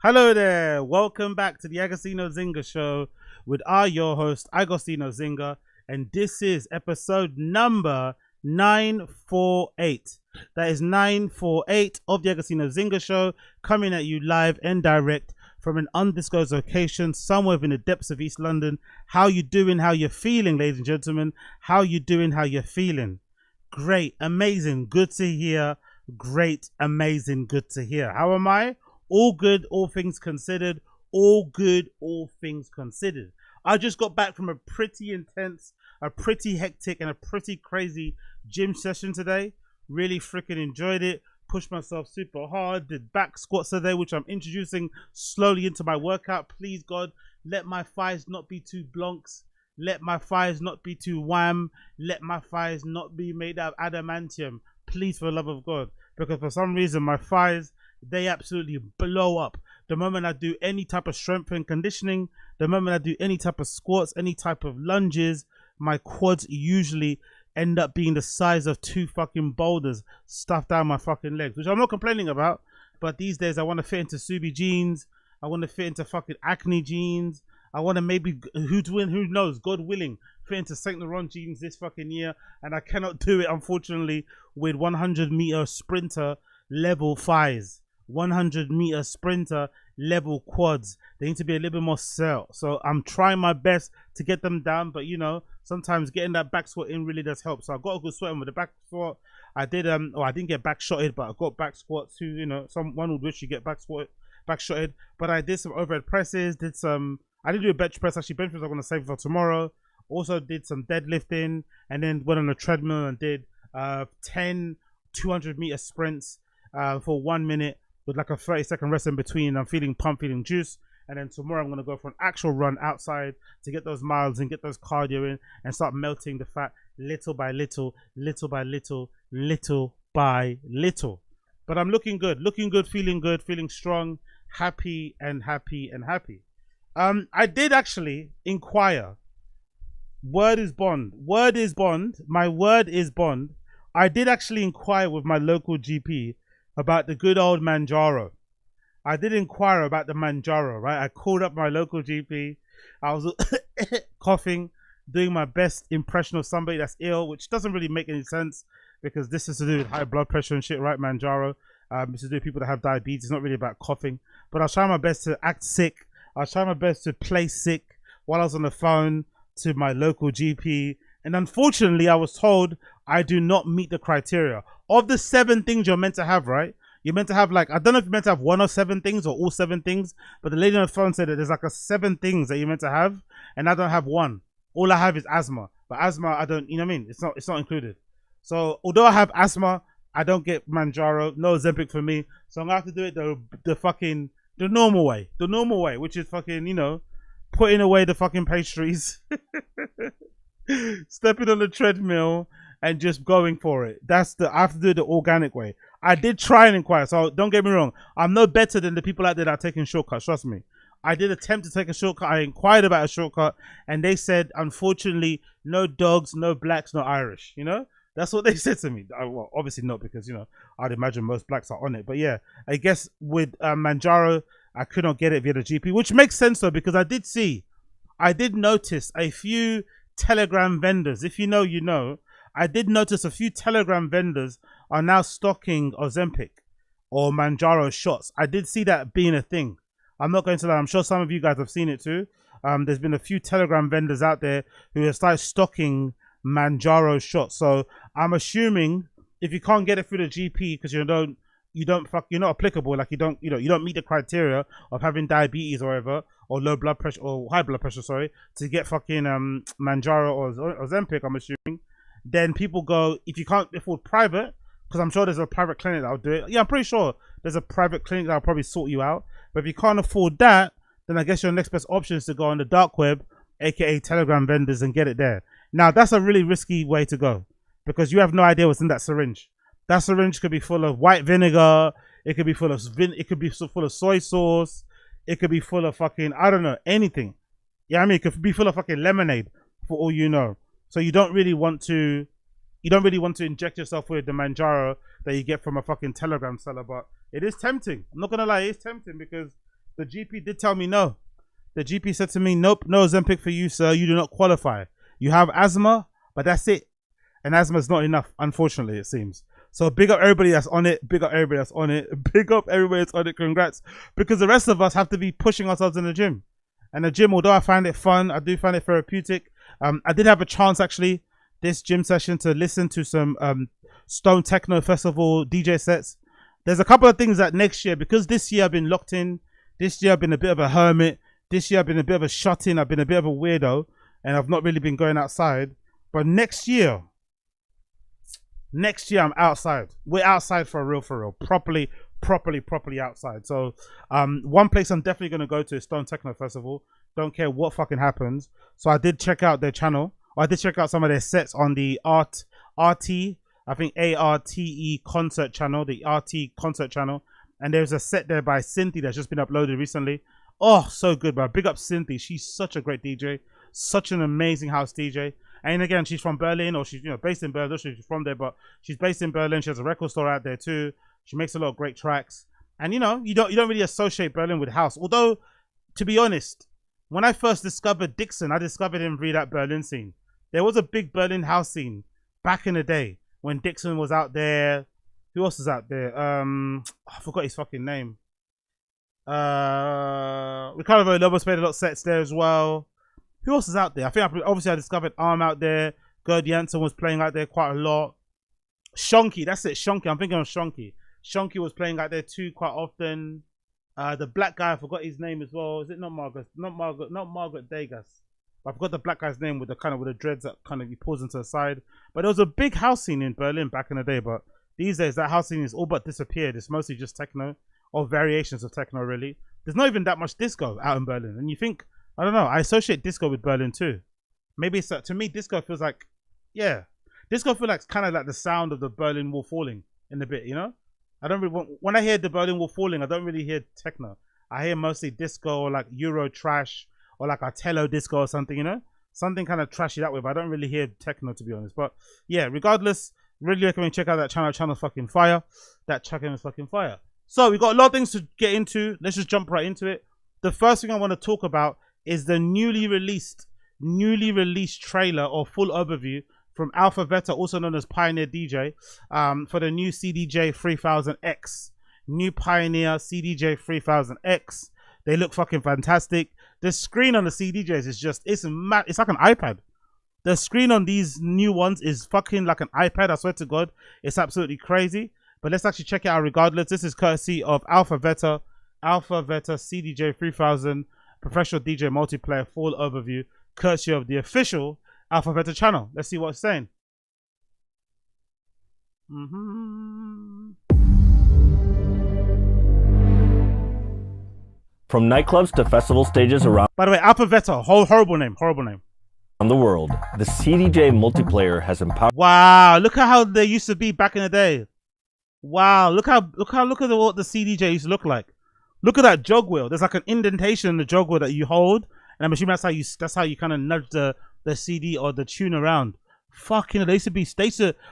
Hello there, welcome back to the Agostino Zinga Show with your host, Agostino Zinga, and this is episode number 948. That is 948 of the Agostino Zinga Show, coming at you live and direct from an undisclosed location somewhere in the depths of East London. How you doing? How you feeling, ladies and gentlemen? How you doing? How you feeling? Great, amazing, good to hear. Great, amazing, good to hear. How am I? All good, all things considered. All good, all things considered. I just got back from a pretty intense, a pretty hectic, and a pretty crazy gym session today. Really freaking enjoyed it. Pushed myself super hard. Did back squats today, which I'm introducing slowly into my workout. Please, God, let my thighs not be too blonks. Let my thighs not be too wham. Let my thighs not be made out of adamantium. Please, for the love of God. Because for some reason, my thighs, they absolutely blow up. The moment I do any type of strength and conditioning, the moment I do any type of squats, any type of lunges, my quads usually end up being the size of two fucking boulders stuffed down my fucking legs, which I'm not complaining about. But these days I want to fit into Subi jeans. I want to fit into fucking Acne jeans. I want to maybe, who knows, God willing, fit into Saint Laurent jeans this fucking year. And I cannot do it, unfortunately, with 100-meter sprinter level thighs. 100-meter sprinter level quads. They need to be a little bit more set. So I'm trying my best to get them down, but you know, sometimes getting that back squat in really does help. So I got a good sweat in with the back squat. I did I didn't get back shotted, but I got back squat too. You know, someone would wish you get back shotted. But I did some overhead presses, I didn't do a bench press. Actually, bench press I'm gonna save for tomorrow. Also did some deadlifting, and then went on a treadmill and did 10 200-meter sprints for 1 minute with like a 30-second rest in between. I'm feeling pumped, feeling juice. And then tomorrow I'm going to go for an actual run outside to get those miles and get those cardio in and start melting the fat little by little, little by little, little by little. But I'm looking good, feeling strong, happy and happy and happy. I did actually inquire. Word is bond. Word is bond. My word is bond. I did actually inquire with my local GP about the good old Manjaro. I did inquire about the Manjaro, right? I called up my local GP. I was coughing, doing my best impression of somebody that's ill, which doesn't really make any sense because this is to do with high blood pressure and shit, right? Manjaro. It's to do with people that have diabetes. It's not really about coughing. But I was trying my best to act sick. I was trying my best to play sick while I was on the phone to my local GP. And unfortunately, I was told I do not meet the criteria. Of the 7 things you're meant to have, right? You're meant to have like, I don't know if you're meant to have 1 or 7 things or all 7 things, but the lady on the phone said that there's like 7 things that you're meant to have, and I don't have 1. All I have is asthma. But asthma, I don't, you know what I mean? It's not included. So although I have asthma, I don't get Manjaro, no Ozempic for me. So I'm gonna have to do it the normal way, which is fucking, you know, putting away the fucking pastries, stepping on the treadmill, and just going for it. I have to do it the organic way. I did try and inquire, so don't get me wrong. I'm no better than the people out there that are taking shortcuts, trust me. I did attempt to take a shortcut. I inquired about a shortcut, and they said, unfortunately, no dogs, no blacks, no Irish, you know? That's what they said to me. Well, obviously not, because, you know, I'd imagine most blacks are on it. But yeah, I guess with Manjaro, I could not get it via the GP, which makes sense though, because I did notice a few Telegram vendors. If you know, you know. I did notice a few Telegram vendors are now stocking Ozempic or Manjaro shots. I did see that being a thing. I'm not going to lie. I'm sure some of you guys have seen it too. There's been a few Telegram vendors out there who have started stocking Manjaro shots. So I'm assuming if you can't get it through the GP because you're not applicable, like you don't meet the criteria of having diabetes or whatever, or low blood pressure or high blood pressure, sorry, to get fucking Manjaro or Ozempic, I'm assuming. Then people go, if you can't afford private, because I'm sure there's a private clinic that'll do it. Yeah, I'm pretty sure there's a private clinic that'll probably sort you out. But if you can't afford that, then I guess your next best option is to go on the dark web, aka Telegram vendors, and get it there. Now, that's a really risky way to go because you have no idea what's in that syringe. That syringe could be full of white vinegar. It could be full of soy sauce. It could be full of fucking, I don't know, anything. Yeah, I mean, it could be full of fucking lemonade for all you know. So you don't really want to inject yourself with the Manjaro that you get from a fucking Telegram seller, but it is tempting. I'm not gonna lie, it's tempting because The GP did tell me no. The GP said to me, nope, no Ozempic for you, sir. You do not qualify. You have asthma, but that's it. And asthma is not enough, unfortunately, it seems. So big up everybody that's on it. Big up everybody that's on it. Big up everybody that's on it. Congrats. Because the rest of us have to be pushing ourselves in the gym. And the gym, although I find it fun, I do find it therapeutic. I did have a chance, actually, this gym session to listen to some Stone Techno Festival DJ sets. There's a couple of things that next year, because this year I've been locked in. This year I've been a bit of a hermit. This year I've been a bit of a shut-in. I've been a bit of a weirdo. And I've not really been going outside. But next year I'm outside. We're outside for real. Properly outside. So one place I'm definitely going to go to is Stone Techno Festival. Don't care what fucking happens. So I did check out their channel. I did check out some of their sets on the RT, I think ARTE concert channel, the RT concert channel. And there's a set there by Cynthia that's just been uploaded recently. Oh, so good, bro. Big up Cynthia. She's such a great DJ. Such an amazing house DJ. And again, she's from Berlin, or she's based in Berlin. She's from there, but she's based in Berlin. She has a record store out there too. She makes a lot of great tracks. And you don't really associate Berlin with house. Although, to be honest, when I first discovered Dixon, I discovered him via that Berlin scene. There was a big Berlin house scene back in the day when Dixon was out there. Who else was out there? I forgot his fucking name. Ricardo Lobos played a lot of sets there as well. Who else is out there? I think obviously I discovered Arm out there. Gerd Jansen was playing out there quite a lot. Shonky, that's it. Shonky. I'm thinking of Shonky. Shonky was playing out there too quite often. The black guy, I forgot his name as well. Is it not Margaret? Not Margaret Degas. I forgot the black guy's name with the dreads that kind of he pulls into the side. But there was a big house scene in Berlin back in the day. But these days that house scene is all but disappeared. It's mostly just techno or variations of techno. Really, there's not even that much disco out in Berlin. And you think, I don't know, I associate disco with Berlin too. Maybe it's to me disco feels like, yeah, disco feels like kind of like the sound of the Berlin Wall falling in a bit. I don't really when I hear the Berlin Wall falling, I don't really hear techno. I hear mostly disco or like Euro trash or like Artello disco or something, something kind of trashy that way. But I don't really hear techno, to be honest. But yeah, regardless, really recommend check out that channel. Channel's fucking fire. That channel is fucking fire. So we got a lot of things to get into. Let's just jump right into it. The first thing I want to talk about is the newly released trailer or full overview from AlphaTheta, also known as Pioneer DJ, for the new CDJ-3000X. New Pioneer CDJ-3000X. They look fucking fantastic. The screen on the CDJs is just, it's mad. It's like an iPad. The screen on these new ones is fucking like an iPad. I swear to God, it's absolutely crazy. But let's actually check it out regardless. This is courtesy of AlphaTheta CDJ-3000 Professional DJ Multiplayer full overview, courtesy of the official AlphaTheta channel. Let's see what it's saying. From nightclubs to festival stages around. By the way, AlphaTheta, horrible name. On the world, the CDJ multiplayer has empowered. Wow, look at how they used to be back in the day. Wow, look at what the CDJ used to look like. Look at that jog wheel. There's like an indentation in the jog wheel that you hold, and I'm assuming that's how you kind of nudge the CD or the tune around. Fucking, I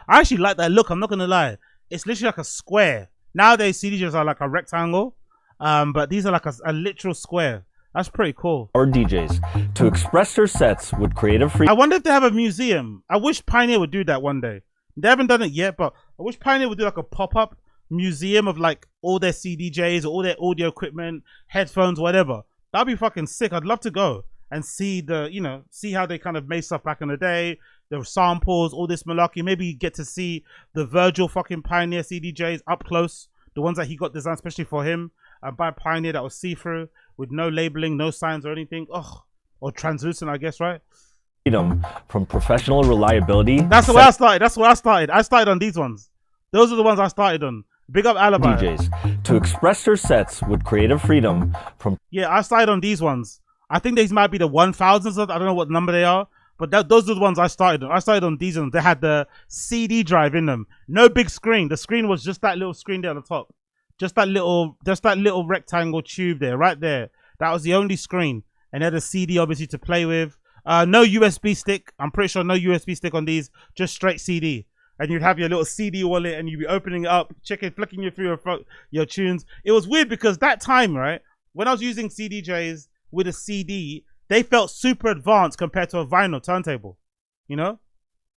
actually like that look. I'm not gonna lie. It's literally like a square. Nowadays CDJs are like a rectangle, but these are like a literal square. That's pretty cool. Or DJs to express their sets with creative freedom. I wonder if they have a museum. I wish Pioneer would do that one day. They haven't done it yet, but I wish Pioneer would do like a pop-up museum of like all their CDJs or all their audio equipment, headphones, whatever. That'd be fucking sick. I'd love to go and see see how they kind of made stuff back in the day, the samples, all this malarkey. Maybe get to see the Virgil fucking Pioneer CDJs up close, the ones that he got designed especially for him by Pioneer, that was see-through with no labeling, no signs or anything. Or translucent, I guess, right? Freedom from professional reliability. That's where I started. I started on these ones. Those are the ones I started on. Big up Alibi. DJs to express their sets with creative freedom from. Yeah, I started on these ones. I think these might be the 1000s. I don't know what number they are, but those are the ones I started on. I started on these ones. They had the CD drive in them. No big screen. The screen was just that little screen there on the top. Just that little rectangle tube there, right there. That was the only screen. And they had a CD obviously to play with. No USB stick. I'm pretty sure no USB stick on these. Just straight CD. And you'd have your little CD wallet and you'd be opening it up, flicking you through your tunes. It was weird because that time, right? when I was using CDJs with a CD, they felt super advanced compared to a vinyl turntable. You know?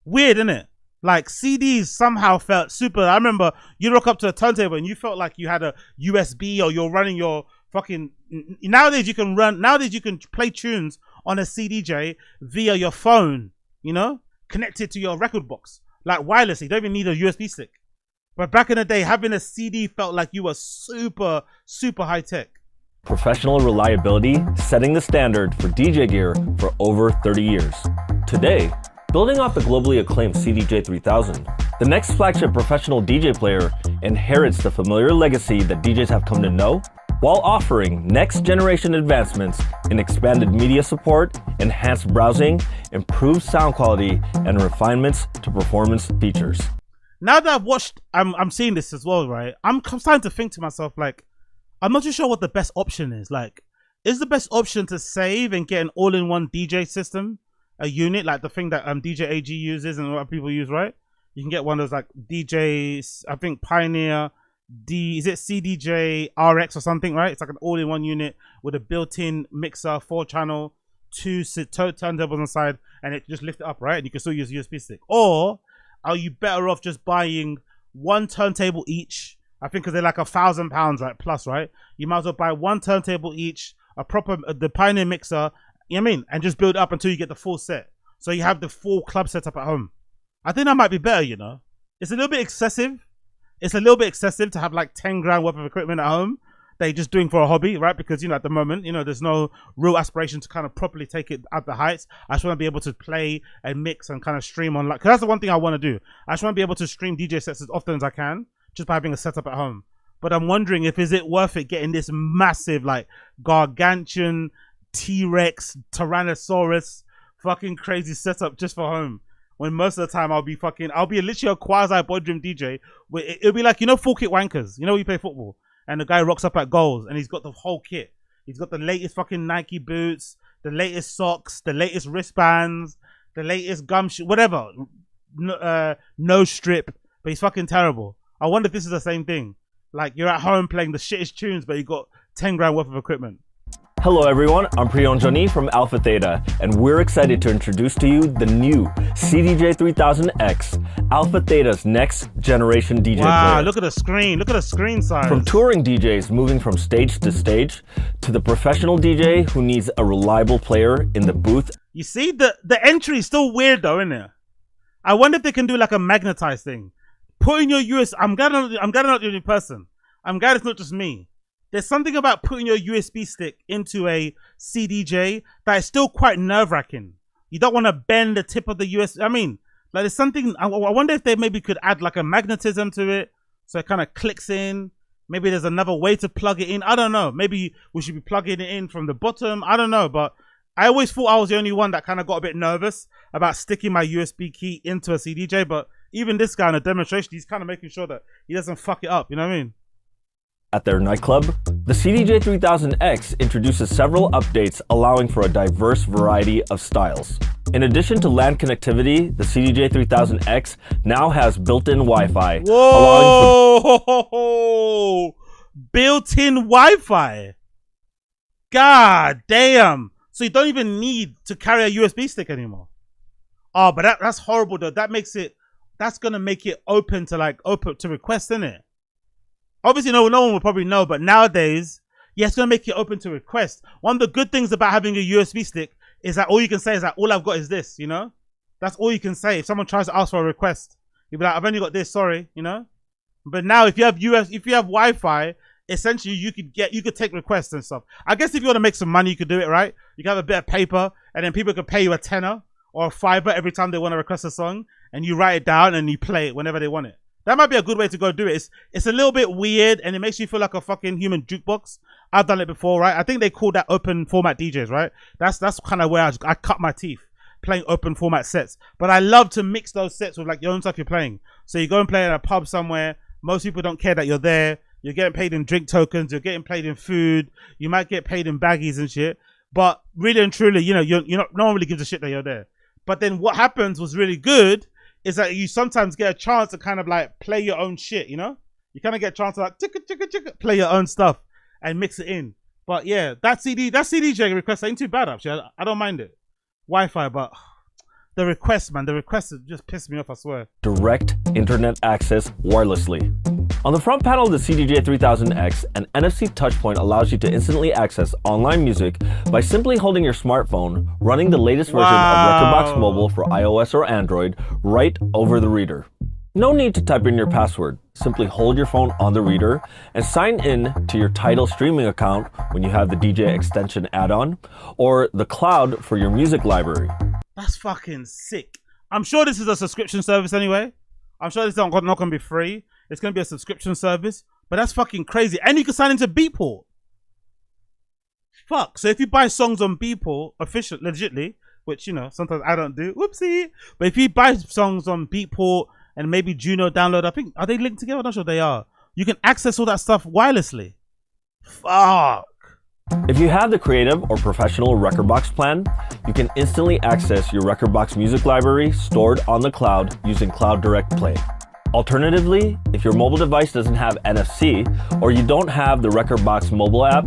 Weird, isn't it? Like CDs somehow felt super. I remember you rock up to a turntable and you felt like you had a USB or you're running your fucking. Nowadays you can play tunes on a CDJ via your phone, you know, connected to your record box, like wirelessly. You don't even need a USB stick. But back in the day, having a CD felt like you were super, super high tech. Professional reliability, setting the standard for DJ gear for over 30 years. Today, building off the globally acclaimed CDJ-3000, the next flagship professional DJ player inherits the familiar legacy that DJs have come to know, while offering next-generation advancements in expanded media support, enhanced browsing, improved sound quality, and refinements to performance features. Now that I've watched, I'm seeing this as well, right? I'm starting to think to myself, like, I'm not too sure what the best option is. Like, is the best option to save and get an all-in-one DJ system, a unit, like the thing that DJ AG uses and what people use, right? You can get one of those, like, DJs, I think Pioneer, is it CDJ RX or something, right? It's like an all-in-one unit with a built-in mixer, 4-channel, 2 turntables on the side, and it just lift it up, right? And you can still use a USB stick. Or are you better off just buying one turntable each? I think because they're like £1,000, right? Plus, right? You might as well buy one turntable each, a proper the Pioneer mixer, you know what I mean? And just build up until you get the full set. So you have the full club setup at home. I think that might be better, you know? It's a little bit excessive. It's a little bit excessive to have like 10 grand worth of equipment at home that you're just doing for a hobby, right? Because, you know, at the moment, you know, there's no real aspiration to kind of properly take it at the heights. I just want to be able to play and mix and kind of stream on, like, because that's the one thing I want to do. I just want to be able to stream DJ sets as often as I can, just by having a setup at home. But I'm wondering if is it worth it getting this massive, like, gargantuan T-Rex, Tyrannosaurus, fucking crazy setup just for home. When most of the time I'll be literally a quasi boardroom DJ. It'll be like, you know, full kit wankers. You know, you play football and the guy rocks up at goals and he's got the whole kit. He's got the latest fucking Nike boots, the latest socks, the latest wristbands, the latest gum whatever. No strip, but he's fucking terrible. I wonder if this is the same thing. Like, you're at home playing the shittest tunes, but you got 10 grand worth of equipment. Hello everyone, I'm Priyon Jani from AlphaTheta, and we're excited to introduce to you the new CDJ-3000X, AlphaTheta's next generation DJ player. Look at the screen, look at the screen size. From touring DJs moving from stage to stage, to the professional DJ who needs a reliable player in the booth. You see, the entry is still weird though, isn't it? I wonder if they can do like a magnetized thing. Put in your US, I'm glad I'm not the only person. I'm glad it's not just me. There's something about putting your USB stick into a CDJ that is still quite nerve-wracking. You don't want to bend the tip of the USB. I mean, like, there's something, I wonder if they maybe could add like a magnetism to it so it kind of clicks in. Maybe there's another way to plug it in. I don't know. Maybe we should be plugging it in from the bottom. I don't know. But I always thought I was the only one that kind of got a bit nervous about sticking my USB key into a CDJ. But even this guy in a demonstration, he's kind of making sure that he doesn't fuck it up. You know what I mean? At their nightclub, the CDJ-3000X introduces several updates allowing for a diverse variety of styles. In addition to LAN connectivity, the CDJ-3000X now has built-in Wi-Fi. Whoa! Built-in Wi-Fi? God damn! So you don't even need to carry a USB stick anymore. Oh, but that's horrible though. That's gonna make it open to requests, isn't it? Obviously, no one will probably know, but nowadays, yeah, it's going to make it open to request. One of the good things about having a USB stick is that all you can say is that all I've got is this, you know? That's all you can say. If someone tries to ask for a request, you'll be like, I've only got this, sorry, you know? But now if you have Wi-Fi, essentially you could take requests and stuff. I guess if you want to make some money, you could do it, right? You can have a bit of paper and then people could pay you a tenner or a $5 every time they want to request a song, and you write it down and you play it whenever they want it. That might be a good way to go do it. It's a little bit weird and it makes you feel like a fucking human jukebox. I've done it before, right? I think they call that open format DJs, right? That's kind of where I cut my teeth, playing open format sets. But I love to mix those sets with like your own stuff you're playing. So you go and play in a pub somewhere. Most people don't care that you're there. You're getting paid in drink tokens. You're getting paid in food. You might get paid in baggies and shit. But really and truly, you know, no one really gives a shit that you're there. But then what happens was really good is that you sometimes get a chance to kind of like play your own shit, you know? You kind of get a chance to like play your own stuff and mix it in. But yeah, that CDJ request ain't too bad actually. I don't mind it. Wi-Fi, but the request, man, the request just pissed me off, I swear. Direct internet access wirelessly. On the front panel of the CDJ-3000X, an NFC touchpoint allows you to instantly access online music by simply holding your smartphone, running the latest version of Rekordbox Mobile for iOS or Android right over the reader. No need to type in your password. Simply hold your phone on the reader and sign in to your Tidal streaming account when you have the DJ extension add-on, or the cloud for your music library. That's fucking sick. I'm sure this is a subscription service anyway. I'm sure this is not going to be free. It's going to be a subscription service. But that's fucking crazy. And you can sign into Beatport. Fuck. So if you buy songs on Beatport, legitly, which, you know, sometimes I don't do. Whoopsie. But if you buy songs on Beatport and maybe Juno download, I think, are they linked together? I'm not sure they are. You can access all that stuff wirelessly. Fuck. If you have the creative or professional Rekordbox plan, you can instantly access your Rekordbox music library stored on the cloud using Cloud Direct Play. Alternatively, if your mobile device doesn't have NFC or you don't have the Rekordbox mobile app,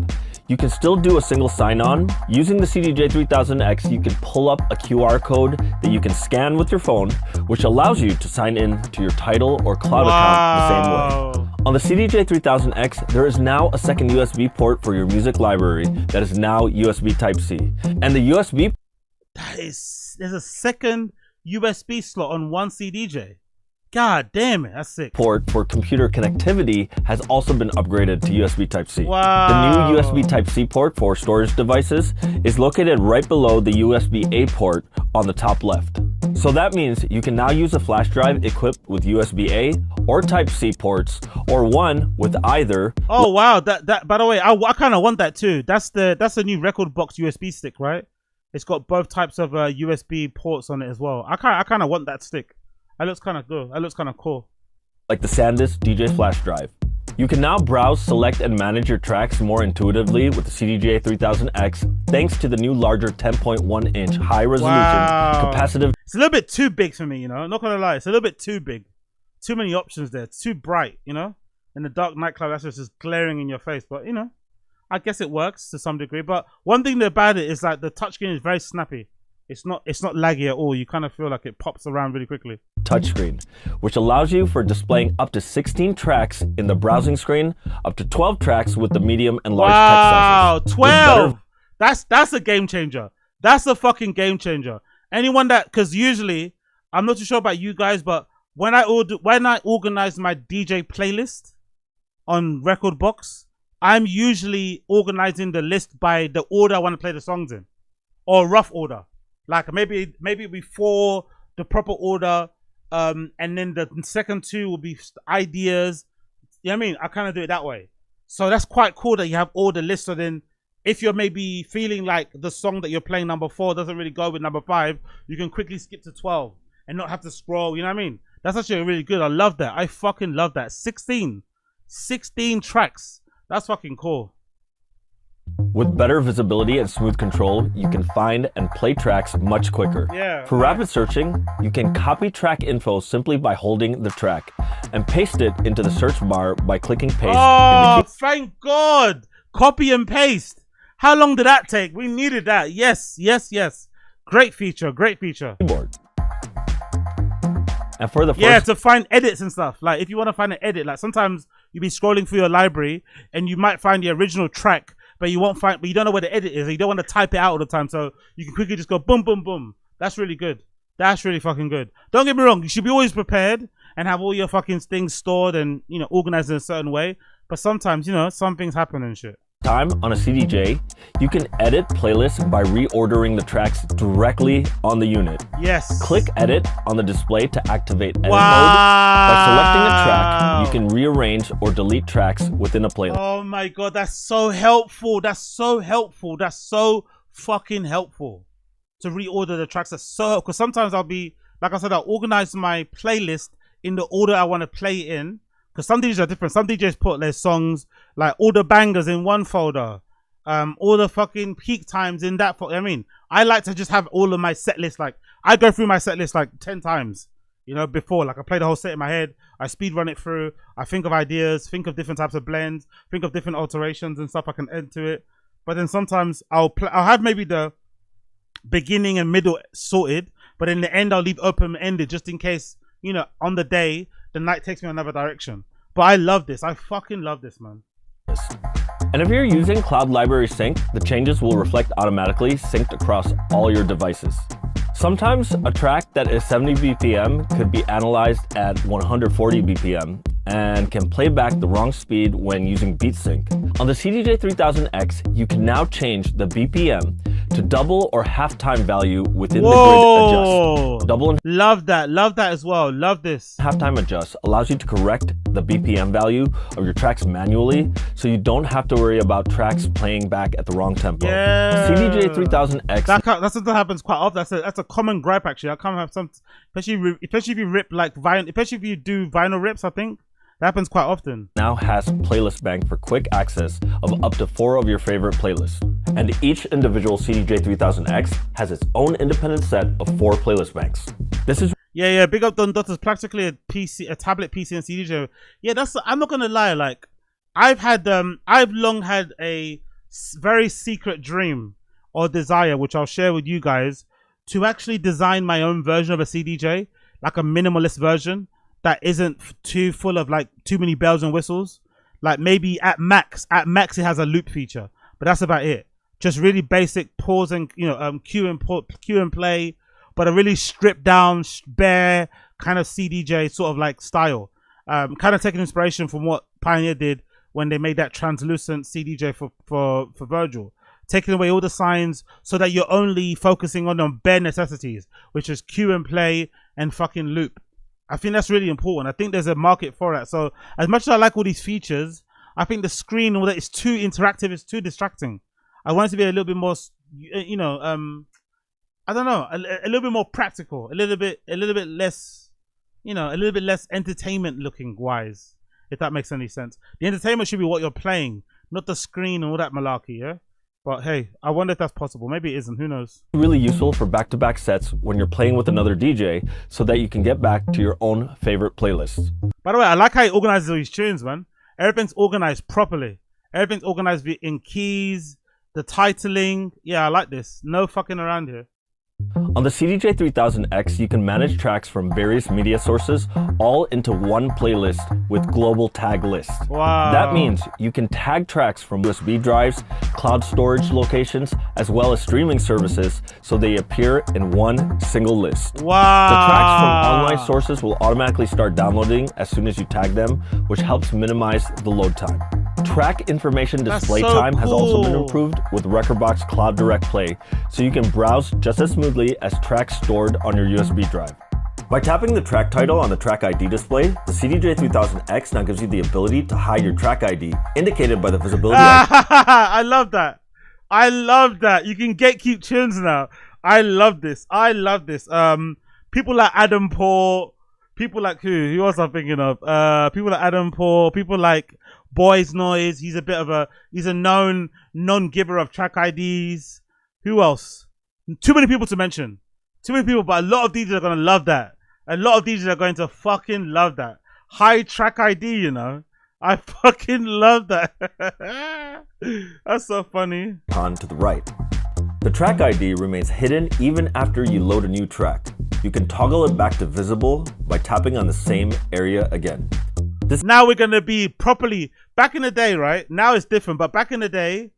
you can still do a single sign-on. Using the CDJ-3000X, you can pull up a QR code that you can scan with your phone, which allows you to sign in to your Tidal or cloud account the same way. On the CDJ-3000X, there is now a second USB port for your music library that is now USB Type-C. And the USB... There's a second USB slot on one CDJ. God damn it, that's sick. Port for computer connectivity has also been upgraded to USB Type-C. Wow. The new USB Type-C port for storage devices is located right below the USB-A port on the top left. So that means you can now use a flash drive equipped with USB-A or Type-C ports, or one with either. Oh wow, that by the way, I kind of want that too. That's the new Rekordbox USB stick, right? It's got both types of USB ports on it as well. I kind of want that stick. That looks kind of good. That looks kind of cool. Like the SanDisk DJ flash drive. You can now browse, select, and manage your tracks more intuitively with the CDJ-3000X thanks to the new larger 10.1-inch high-resolution capacitive. It's a little bit too big for me, you know. Not gonna lie, it's a little bit too big. Too many options there. It's too bright, you know. In the dark nightclub, that's just glaring in your face. But you know, I guess it works to some degree. But one thing about it is like the touchscreen is very snappy. It's not laggy at all. You kind of feel like it pops around really quickly. Touchscreen, which allows you for displaying up to 16 tracks in the browsing screen, up to 12 tracks with the medium and large text sizes. 12! That's a game changer. That's a fucking game changer. Anyone that, because usually, I'm not too sure about you guys, but when I organize my DJ playlist on Rekordbox, I'm usually organizing the list by the order I want to play the songs in, or rough order. Like maybe before the proper order, and then the second two will be ideas. You know what I mean? I kind of do it that way. So that's quite cool that you have all the lists. So then if you're maybe feeling like the song that you're playing number 4 doesn't really go with number 5, you can quickly skip to 12 and not have to scroll. You know what I mean? That's actually really good. I love that. I fucking love that. 16 tracks. That's fucking cool. With better visibility and smooth control, you can find and play tracks much quicker. Yeah. For rapid searching, you can copy track info simply by holding the track and paste it into the search bar by clicking paste. Oh, thank God. Copy and paste. How long did that take? We needed that. Yes, yes, yes. Great feature, great feature. Keyboard. And for the first... Yeah, to find edits and stuff. Like if you want to find an edit, like sometimes you'll be scrolling through your library and you might find the original track, but you don't know where the edit is, and you don't want to type it out all the time, so you can quickly just go boom, boom, boom. That's really good. That's really fucking good. Don't get me wrong, you should be always prepared and have all your fucking things stored and, you know, organized in a certain way. But sometimes, you know, some things happen and shit. Time on a CDJ, you can edit playlists by reordering the tracks directly on the unit. Yes. Click edit on the display to activate edit mode. By selecting a track, you can rearrange or delete tracks within a playlist. Oh my God, that's so helpful. That's so helpful. That's so fucking helpful to reorder the tracks. That's so helpful. Because sometimes I'll be, like I said, I'll organize my playlist in the order I want to play in. Because some DJs are different. Some DJs put their songs, like all the bangers in one folder, all the fucking peak times in that folder. I mean, I like to just have all of my set lists. Like, I go through my set list like 10 times, you know, before. Like, I play the whole set in my head. I speed run it through. I think of ideas, think of different types of blends, think of different alterations and stuff I can add to it. but then sometimes I'll have maybe the beginning and middle sorted, but in the end I'll leave open-ended just in case, you know, on the day the night takes me another direction. But I love this. I fucking love this, man. And if you're using Cloud Library Sync, the changes will reflect automatically synced across all your devices. Sometimes a track that is 70 BPM could be analyzed at 140 BPM and can play back the wrong speed when using beat sync. On the CDJ-3000X, you can now change the BPM to double or half time value within the grid adjust. Double and love that as well. Love this. Halftime adjust allows you to correct the BPM value of your tracks manually, so you don't have to worry about tracks playing back at the wrong tempo. Yeah. CDJ-3000X. That's something that happens quite often. That's a common gripe actually. I can't have some, especially if you rip like vinyl, especially if you do vinyl rips. I think that happens quite often. Now has playlist bank for quick access of up to 4 of your favorite playlists. And each individual CDJ-3000X has its own independent set of 4 playlist banks. This is yeah, big up Don Dotter's practically a PC, a tablet PC and CDJ. Yeah, I'm not gonna lie, like I've long had a very secret dream or desire, which I'll share with you guys, to actually design my own version of a CDJ, like a minimalist version that isn't too full of like too many bells and whistles. Like maybe at max it has a loop feature, but that's about it. Just really basic pause and, you know, cue and play, but a really stripped down, bare kind of CDJ sort of like style. Kind of taking inspiration from what Pioneer did when they made that translucent CDJ for Virgil. Taking away all the signs so that you're only focusing on the bare necessities, which is cue and play and fucking loop. I think that's really important. I think there's a market for that. So as much as I like all these features, I think the screen, all that, is too interactive, it's too distracting. I want it to be a little bit more, you know, I don't know, a little bit more practical, a little bit less, you know, a little bit less entertainment looking wise, if that makes any sense. The entertainment should be what you're playing, not the screen and all that malarkey, yeah? But hey, I wonder if that's possible. Maybe it isn't, who knows? Really useful for back-to-back sets when you're playing with another DJ, so that you can get back to your own favorite playlists. By the way, I like how he organizes all these tunes, man. Everything's organized properly. Everything's organized in keys, the titling. Yeah, I like this. No fucking around here. On the CDJ-3000X, you can manage tracks from various media sources all into one playlist with global tag lists. Wow. That means you can tag tracks from USB drives, cloud storage locations, as well as streaming services, so they appear in one single list. Wow. The tracks from online sources will automatically start downloading as soon as you tag them, which helps minimize the load time. Track information display time has also been improved with Rekordbox Cloud Direct Play, so you can browse just as smoothly as tracks stored on your USB drive. By tapping the track title on the track ID display, the CDJ-3000X now gives you the ability to hide your track ID, indicated by the visibility icon. I love that. I love that. You can gatekeep tunes now. I love this. I love this. People like Adam Paul, people like who else I'm thinking of? People like Adam Paul, people like Boys Noise. He's a known non-giver of track IDs. Who else? Too many people to mention. Too many people, but a lot of DJs are gonna love that. A lot of DJs are going to fucking love that. High track ID, you know. I fucking love that. That's so funny. On to the right. The track ID remains hidden even after you load a new track. You can toggle it back to visible by tapping on the same area again. Now we're going to be properly, back in the day, right? Now it's different, but back in the day,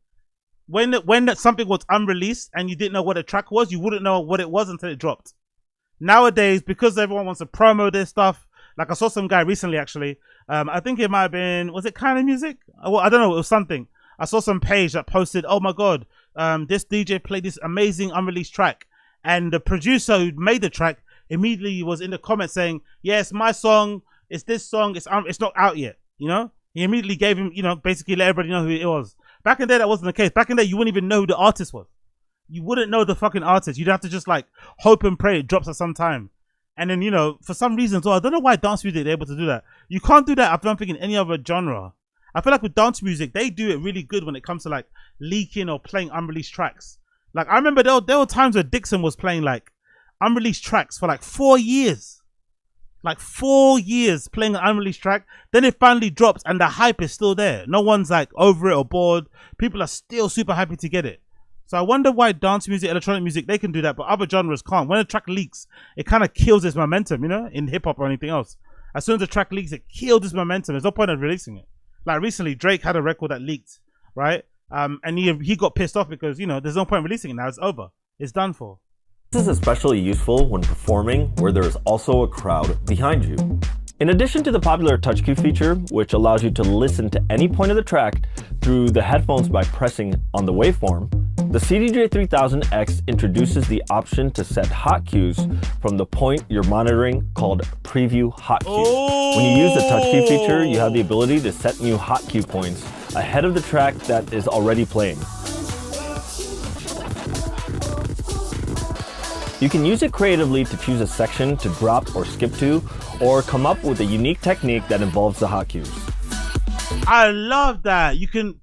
when something was unreleased and you didn't know what a track was, you wouldn't know what it was until it dropped. Nowadays, because everyone wants to promo their stuff, like I saw some guy recently actually, I think it might have been, was it Kind of Music? Well, I don't know, it was something. I saw some page that posted, oh my God, this DJ played this amazing unreleased track. And the producer who made the track immediately was in the comments saying, yes, my song, it's this song, it's not out yet, you know? He immediately gave him, you know, basically let everybody know who it was. Back in the day, that wasn't the case. Back in the day, you wouldn't even know who the artist was. You wouldn't know the fucking artist. You'd have to just like hope and pray it drops at some time. And then, you know, for some reason, I don't know why dance music they're able to do that. You can't do that, I don't think, in any other genre. I feel like with dance music, they do it really good when it comes to like leaking or playing unreleased tracks. Like I remember there were times where Dixon was playing like unreleased tracks for like 4 years. Like 4 years playing an unreleased track, then it finally drops and the hype is still there. No one's like over it or bored. People are still super happy to get it. So I wonder why dance music, electronic music, they can do that, but other genres can't. When a track leaks, it kind of kills its momentum, you know, in hip hop or anything else. As soon as the track leaks, it killed its momentum. There's no point of releasing it. Like recently, Drake had a record that leaked, right? And he got pissed off because, you know, there's no point releasing it now. It's over. It's done for. This is especially useful when performing where there is also a crowd behind you. In addition to the popular touch cue feature, which allows you to listen to any point of the track through the headphones by pressing on the waveform, the CDJ-3000X introduces the option to set hot cues from the point you're monitoring called Preview Hot Cue. When you use the touch cue feature, you have the ability to set new hot cue points ahead of the track that is already playing. You can use it creatively to choose a section to drop or skip to, or come up with a unique technique that involves the hot cues. I love that. You can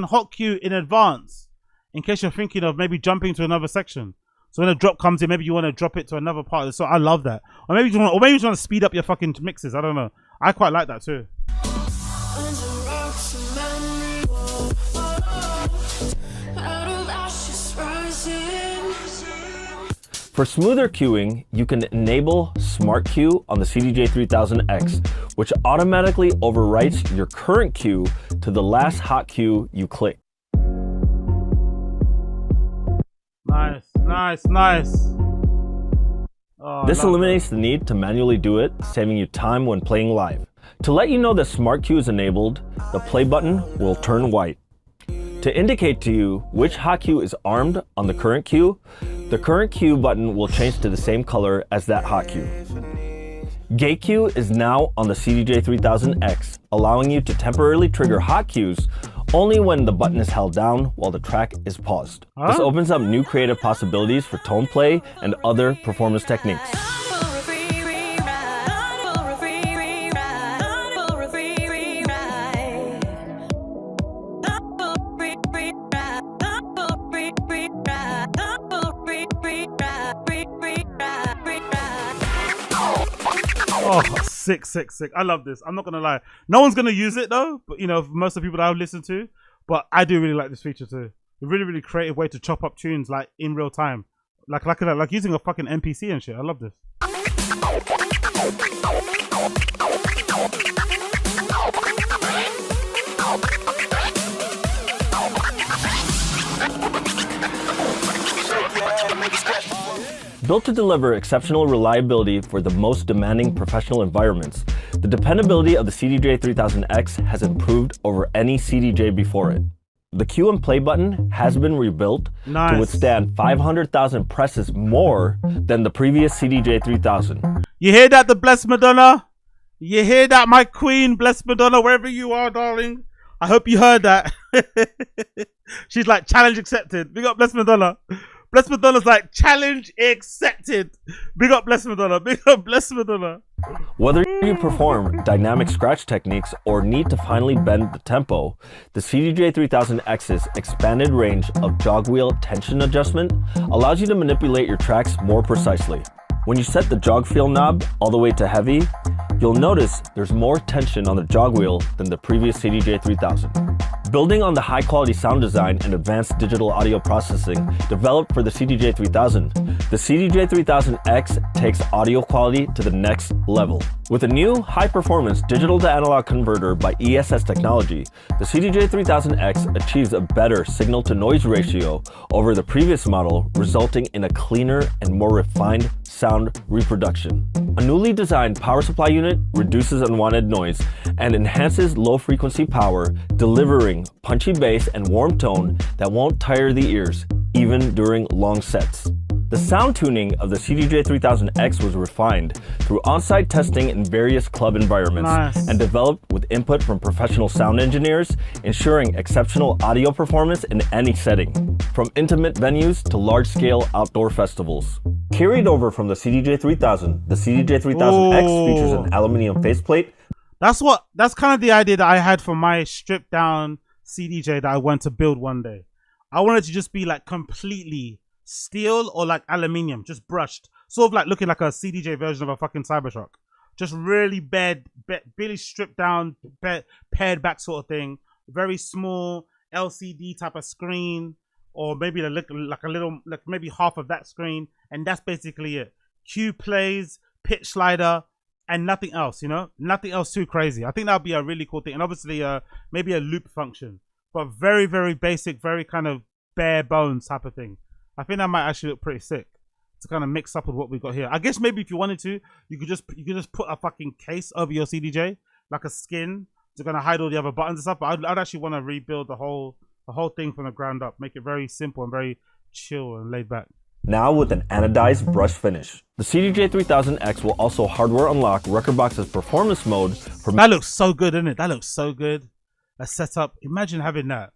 hot cue in advance in case you're thinking of maybe jumping to another section. So when a drop comes in, maybe you want to drop it to another part of the song. I love that. Or maybe you want to speed up your fucking mixes. I don't know. I quite like that too. For smoother cueing, you can enable Smart Cue on the CDJ-3000X, which automatically overwrites your current cue to the last hot cue you click. Nice, nice, nice. Oh, this eliminates the need to manually do it, saving you time when playing live. To let you know that Smart Cue is enabled, the play button will turn white. To indicate to you which hot cue is armed on the current cue, the current cue button will change to the same color as that hot cue. Gate cue is now on the CDJ-3000X, allowing you to temporarily trigger hot cues only when the button is held down while the track is paused. This opens up new creative possibilities for tone play and other performance techniques. Oh, sick. I love this. I'm not gonna lie. No one's gonna use it though, but you know, most of the people that I've listened to. But I do really like this feature too. A really, really creative way to chop up tunes like in real time. Like using a fucking NPC and shit. I love this. Built to deliver exceptional reliability for the most demanding professional environments, the dependability of the CDJ-3000X has improved over any CDJ before it. The cue and play button has been rebuilt to withstand 500,000 presses more than the previous CDJ-3000. You hear that, the Blessed Madonna? You hear that, my queen, Blessed Madonna, wherever you are, darling? I hope you heard that. She's like, challenge accepted. Big up Blessed Madonna. Blessed Madonna's like, challenge accepted. Big up Blessed Madonna. Big up Blessed Madonna. Whether you perform dynamic scratch techniques or need to finally bend the tempo, the CDJ-3000X's expanded range of jog wheel tension adjustment allows you to manipulate your tracks more precisely. When you set the jog feel knob all the way to heavy, you'll notice there's more tension on the jog wheel than the previous CDJ-3000. Building on the high-quality sound design and advanced digital audio processing developed for the CDJ-3000, the CDJ-3000X takes audio quality to the next level. With a new high-performance digital-to-analog converter by ESS technology, the CDJ-3000X achieves a better signal-to-noise ratio over the previous model, resulting in a cleaner and more refined sound reproduction. A newly designed power supply unit reduces unwanted noise and enhances low-frequency power, delivering punchy bass and warm tone that won't tire the ears, even during long sets. The sound tuning of the CDJ-3000X was refined through on-site testing in various club environments and developed with input from professional sound engineers, ensuring exceptional audio performance in any setting, from intimate venues to large-scale outdoor festivals. Carried over from the CDJ-3000, the CDJ-3000X features an aluminum faceplate. That's kind of the idea that I had for my stripped down CDJ that I want to build one day. I wanted to just be like completely steel or like aluminium, just brushed, sort of like looking like a CDJ version of a fucking Cybertruck. just really really stripped down, pared back sort of thing. Very small LCD type of screen, or maybe like a little, like maybe half of that screen, and that's basically it. Cue plays, pitch slider, and nothing else. You know, nothing else too crazy. I think that would be a really cool thing, and obviously, maybe a loop function, but very, very basic, very kind of bare bones type of thing. I think that might actually look pretty sick to kind of mix up with what we got here. I guess maybe if you wanted to, you could just put a fucking case over your CDJ, like a skin, to kind of hide all the other buttons and stuff. But I'd actually want to rebuild the whole thing from the ground up, make it very simple and very chill and laid back. Now with an anodized brush finish. The CDJ-3000X will also hardware unlock Rekordbox's performance mode. That looks so good, isn't it? That looks so good. A setup. Imagine having that.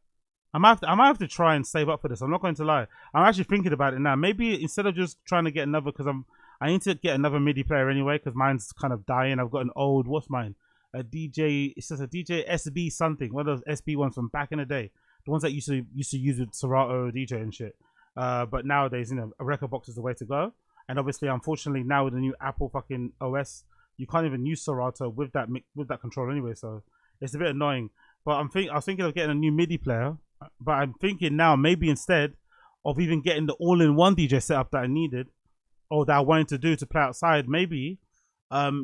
I might have to try and save up for this. I'm not going to lie. I'm actually thinking about it now. Maybe instead of just trying to get another, because I need to get another MIDI player anyway, because mine's kind of dying. I've got an old, what's mine? A DJ. It says a DJ SB something. One of those SB ones from back in the day. The ones that used to use with Serato DJ and shit. But nowadays, you know, a Rekordbox is the way to go. And obviously, unfortunately, now with the new Apple fucking OS, you can't even use Serato with that control anyway. So it's a bit annoying. But I was thinking of getting a new MIDI player. But I'm thinking now, maybe instead of even getting the all-in-one DJ setup that I needed, or that I wanted to do to play outside, maybe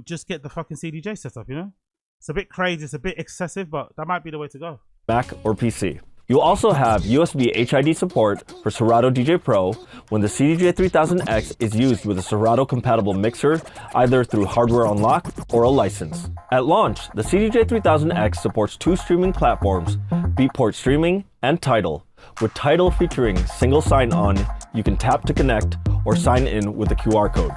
just get the fucking CDJ setup, you know? It's a bit crazy, it's a bit excessive, but that might be the way to go. Mac or PC. You'll also have USB HID support for Serato DJ Pro when the CDJ-3000X is used with a Serato-compatible mixer, either through hardware unlock or a license. At launch, the CDJ-3000X supports 2 streaming platforms, Beatport Streaming and Tidal. With Tidal featuring single sign-on, you can tap to connect or sign in with a QR code.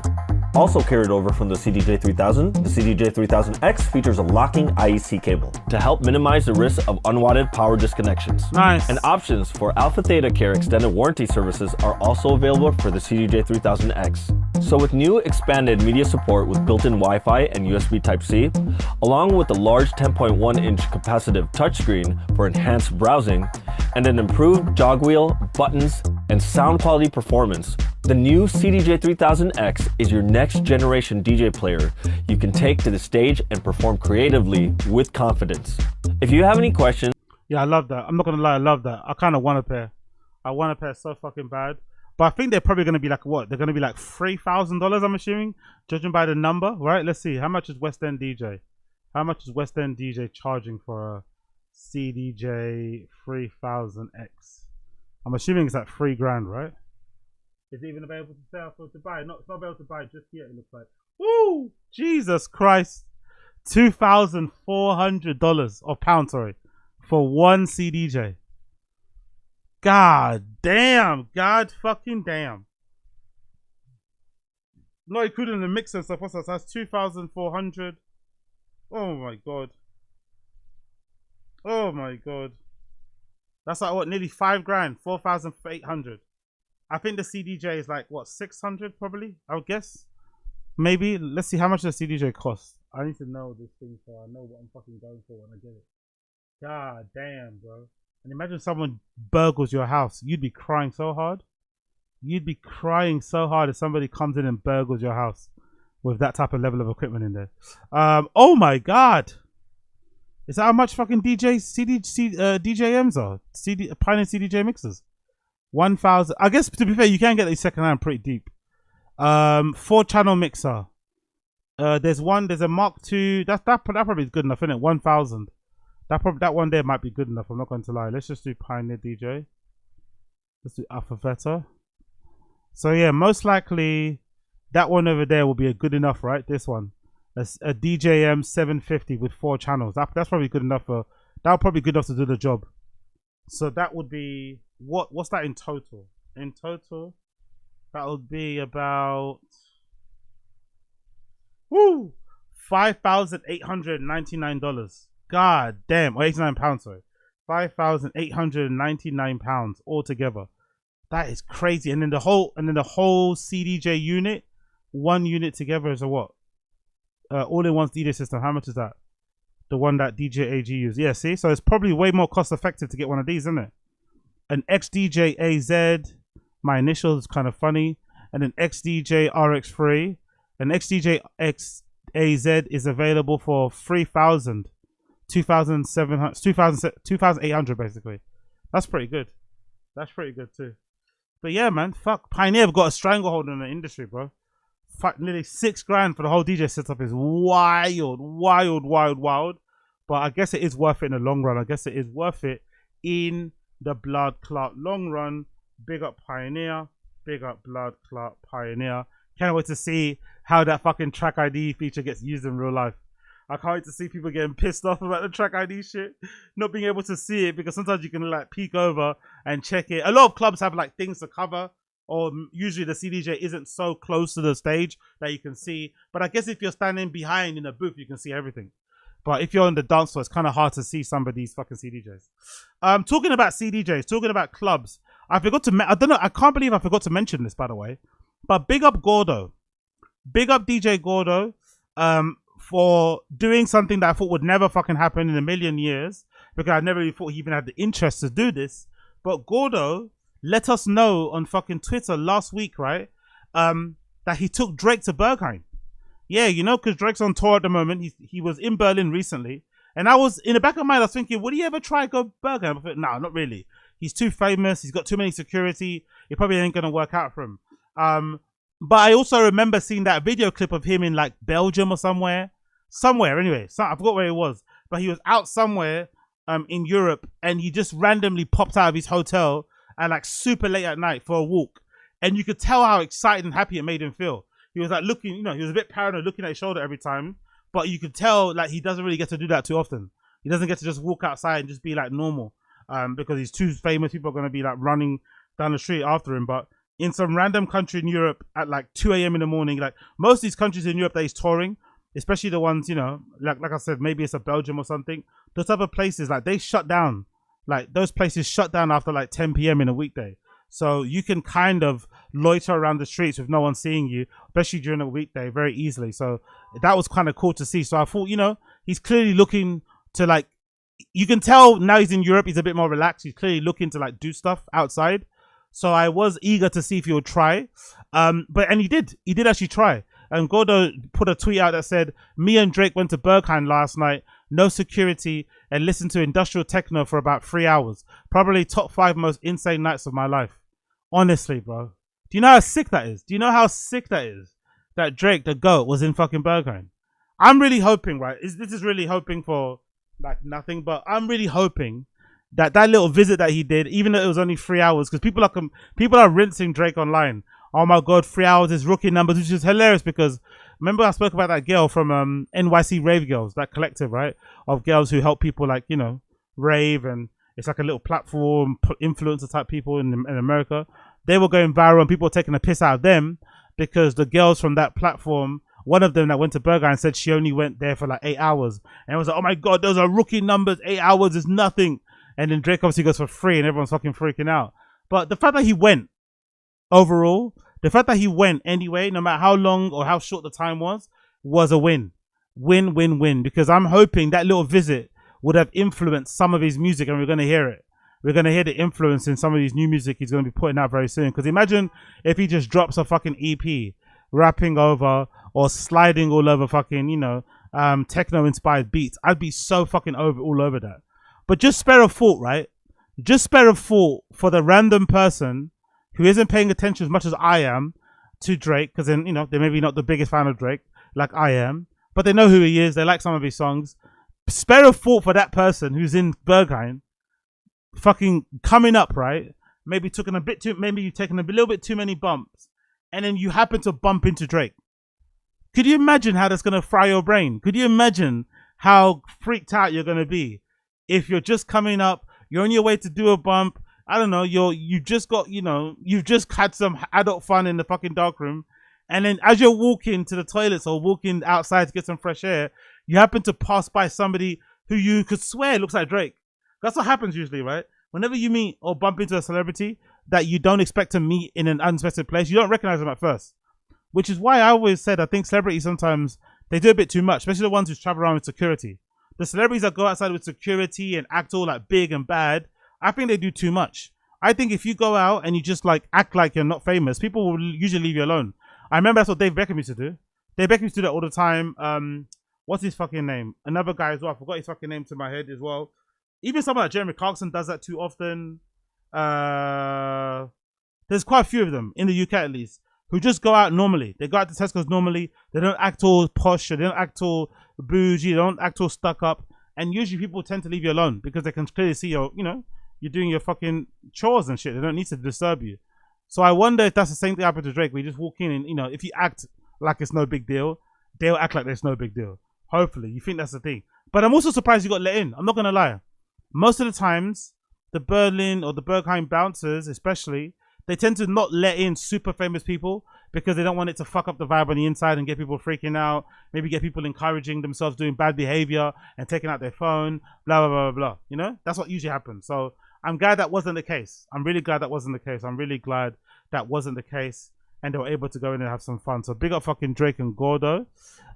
Also carried over from the CDJ-3000, the CDJ-3000X features a locking IEC cable to help minimize the risk of unwanted power disconnections. Nice. And options for AlphaTheta Care extended warranty services are also available for the CDJ-3000X. So with new expanded media support with built-in Wi-Fi and USB Type-C, along with the large 10.1-inch capacitive touchscreen for enhanced browsing, and an improved jog wheel, buttons, and sound quality performance, the new CDJ-3000X is your next generation DJ player you can take to the stage and perform creatively with confidence. If you have any questions... Yeah, I love that. I'm not going to lie, I love that. I kind of want a pair. I want a pair so fucking bad. But I think they're probably going to be like, what? They're going to be like $3,000, I'm assuming, judging by the number, right? Let's see. How much is West End DJ? How much is West End DJ charging for a CDJ-3000X? I'm assuming it's like $3,000, right? Is it even available to sell or to buy? It's not available to buy just yet, it looks like. Woo! Jesus Christ. $2,400 or pounds, sorry, for one CDJ. God damn. God fucking damn. Not including the mix and stuff. What's that? That's 2,400. Oh my god. Oh my god. That's like what, nearly $5,000, 4,800. I think the CDJ is like what, 600 probably, I would guess. Maybe. Let's see how much the CDJ costs. I need to know this thing so I know what I'm fucking going for when I get it. God damn, bro. And imagine someone burgles your house. You'd be crying so hard. You'd be crying so hard if somebody comes in and burgles your house with that type of level of equipment in there. Oh my god. Is that how much fucking DJMs are? Pioneer CDJ mixers. 1,000. I guess to be fair, you can get these secondhand pretty deep. 4-channel mixer. There's a Mark II. That probably is good enough, isn't it? 1,000. That one there might be good enough. I'm not going to lie. Let's just do Pioneer DJ. Let's do AlphaTheta. So yeah, most likely that one over there will be a good enough, right? This one. A DJM 750 with 4 channels. That's probably good enough for. That'll probably be good enough to do the job. So that would be what's that in total? In total, that would be about $5,899. God damn, or £89, sorry. £5,899 altogether. That is crazy. And then the whole CDJ unit, one unit together is a what? All-in-one DJ system. How much is that? The one that DJ AG used. Yeah, see? So it's probably way more cost effective to get one of these, isn't it? An XDJ AZ. My initial is kind of funny. And an XDJ RX3. An XDJ AZ is available for 3,000, 2,700, 2,800 basically. That's pretty good. That's pretty good too. But yeah, man, fuck. Pioneer have got a stranglehold in the industry, bro. Fuck, nearly $6,000 for the whole DJ setup is wild, wild, wild, wild. But I guess it is worth it in the long run. I guess it is worth it in the blood clot long run. Big up Pioneer. Big up blood clot Pioneer. Can't wait to see how that fucking track ID feature gets used in real life. I can't wait to see people getting pissed off about the track ID shit, not being able to see it, because sometimes you can like peek over and check it. A lot of clubs have like things to cover, or usually the CDJ isn't so close to the stage that you can see. But I guess if you're standing behind in a booth, you can see everything. But if you're on the dance floor, it's kind of hard to see some of these fucking CDJs. Talking about CDJs, talking about clubs, I forgot to, I don't know, I can't believe I forgot to mention this, by the way. But big up Gordo. Big up DJ Gordo for doing something that I thought would never fucking happen in a million years, because I never really thought he even had the interest to do this. But Gordo let us know on fucking Twitter last week, right, that he took Drake to Berghain. Yeah, you know, because Drake's on tour at the moment. He was in Berlin recently. And I was, in the back of my mind, I was thinking, would he ever try to go Berghain? I thought, no, not really. He's too famous. He's got too many security. It probably ain't going to work out for him. But I also remember seeing that video clip of him in like Belgium or somewhere anyway. So I forgot where it was. But he was out somewhere in Europe, and he just randomly popped out of his hotel at like super late at night for a walk. And you could tell how excited and happy it made him feel. He was like looking, you know, he was a bit paranoid looking at his shoulder every time, but you could tell like he doesn't really get to do that too often. He doesn't get to just walk outside and just be like normal, because he's too famous. People are going to be like running down the street after him. But in some random country in Europe at like 2 a.m. in the morning, like most of these countries in Europe that he's touring, especially the ones, you know, like I said, maybe it's a Belgium or something, those type of places, like they shut down. Like those places shut down after like 10 p.m. in a weekday. So you can kind of loiter around the streets with no one seeing you, especially during a weekday, very easily. So that was kind of cool to see. So I thought, you know, he's clearly looking to like, you can tell now he's in Europe, he's a bit more relaxed. He's clearly looking to like do stuff outside. So I was eager to see if he would try. And he did actually try. And Gordo put a tweet out that said, me and Drake went to Berghain last night, no security, and listened to industrial techno for about 3 hours. Probably top 5 most insane nights of my life. Honestly, bro. Do you know how sick that is? Do you know how sick that is? That Drake, the GOAT, was in fucking Berghain. I'm really hoping, right? This is really hoping for like nothing, but I'm really hoping that that little visit that he did, even though it was only 3 hours, because people are rinsing Drake online. Oh my god, 3 hours is rookie numbers, which is hilarious, because remember I spoke about that girl from NYC Rave Girls, that collective, right, of girls who help people like, you know, rave, and it's like a little platform, influencer type people in America. They were going viral and people were taking a piss out of them because the girls from that platform, one of them that went to Berghain said she only went there for like 8 hours. And it was like, oh my god, those are rookie numbers, 8 hours is nothing. And then Drake obviously goes for free and everyone's fucking freaking out. But the fact that he went, overall, the fact that he went anyway, no matter how long or how short the time was a win. Win, win, win. Because I'm hoping that little visit would have influenced some of his music, and we're going to hear it. We're going to hear the influence in some of his new music he's going to be putting out very soon. Because imagine if he just drops a fucking EP, rapping over or sliding all over fucking, you know, techno-inspired beats. I'd be so fucking all over that. But just spare a thought, right? Just spare a thought for the random person who isn't paying attention as much as I am to Drake, because then, you know, they're maybe not the biggest fan of Drake like I am, but they know who he is. They like some of his songs. Spare a thought for that person who's in Berghain, fucking coming up, right? Maybe you've taken a little bit too many bumps, and then you happen to bump into Drake. Could you imagine how that's gonna fry your brain? Could you imagine how freaked out you're gonna be if you're just coming up, you're on your way to do a bump? I don't know, you've just had some adult fun in the fucking darkroom, and then as you're walking to the toilets or walking outside to get some fresh air, you happen to pass by somebody who you could swear looks like Drake. That's what happens usually, right? Whenever you meet or bump into a celebrity that you don't expect to meet in an unexpected place, you don't recognize them at first. Which is why I always said I think celebrities sometimes, they do a bit too much, especially the ones who travel around with security. The celebrities that go outside with security and act all like big and bad, I think they do too much. I think if you go out and you just like act like you're not famous, people will usually leave you alone. I remember that's what Dave Beckham used to do. They beg me to do that all the time. What's his fucking name? Another guy as well. I forgot his fucking name to my head as well. Even someone like Jeremy Clarkson does that too often. There's quite a few of them in the UK at least who just go out normally. They go out to Tesco's normally. They don't act all posh. They don't act all bougie. They don't act all stuck up. And usually people tend to leave you alone because they can clearly see you're doing your fucking chores and shit. They don't need to disturb you. So I wonder if that's the same thing happened to Drake. We just walk in and, if you act like it's no big deal, they'll act like there's no big deal. Hopefully. You think that's the thing. But I'm also surprised you got let in. I'm not going to lie. Most of the times, the Berlin or the Berghain bouncers especially, they tend to not let in super famous people because they don't want it to fuck up the vibe on the inside and get people freaking out. Maybe get people encouraging themselves doing bad behavior and taking out their phone, blah, blah, blah, blah. That's what usually happens. So I'm glad that wasn't the case. I'm really glad that wasn't the case. I'm really glad that wasn't the case. And they were able to go in and have some fun. So big up fucking Drake and Gordo.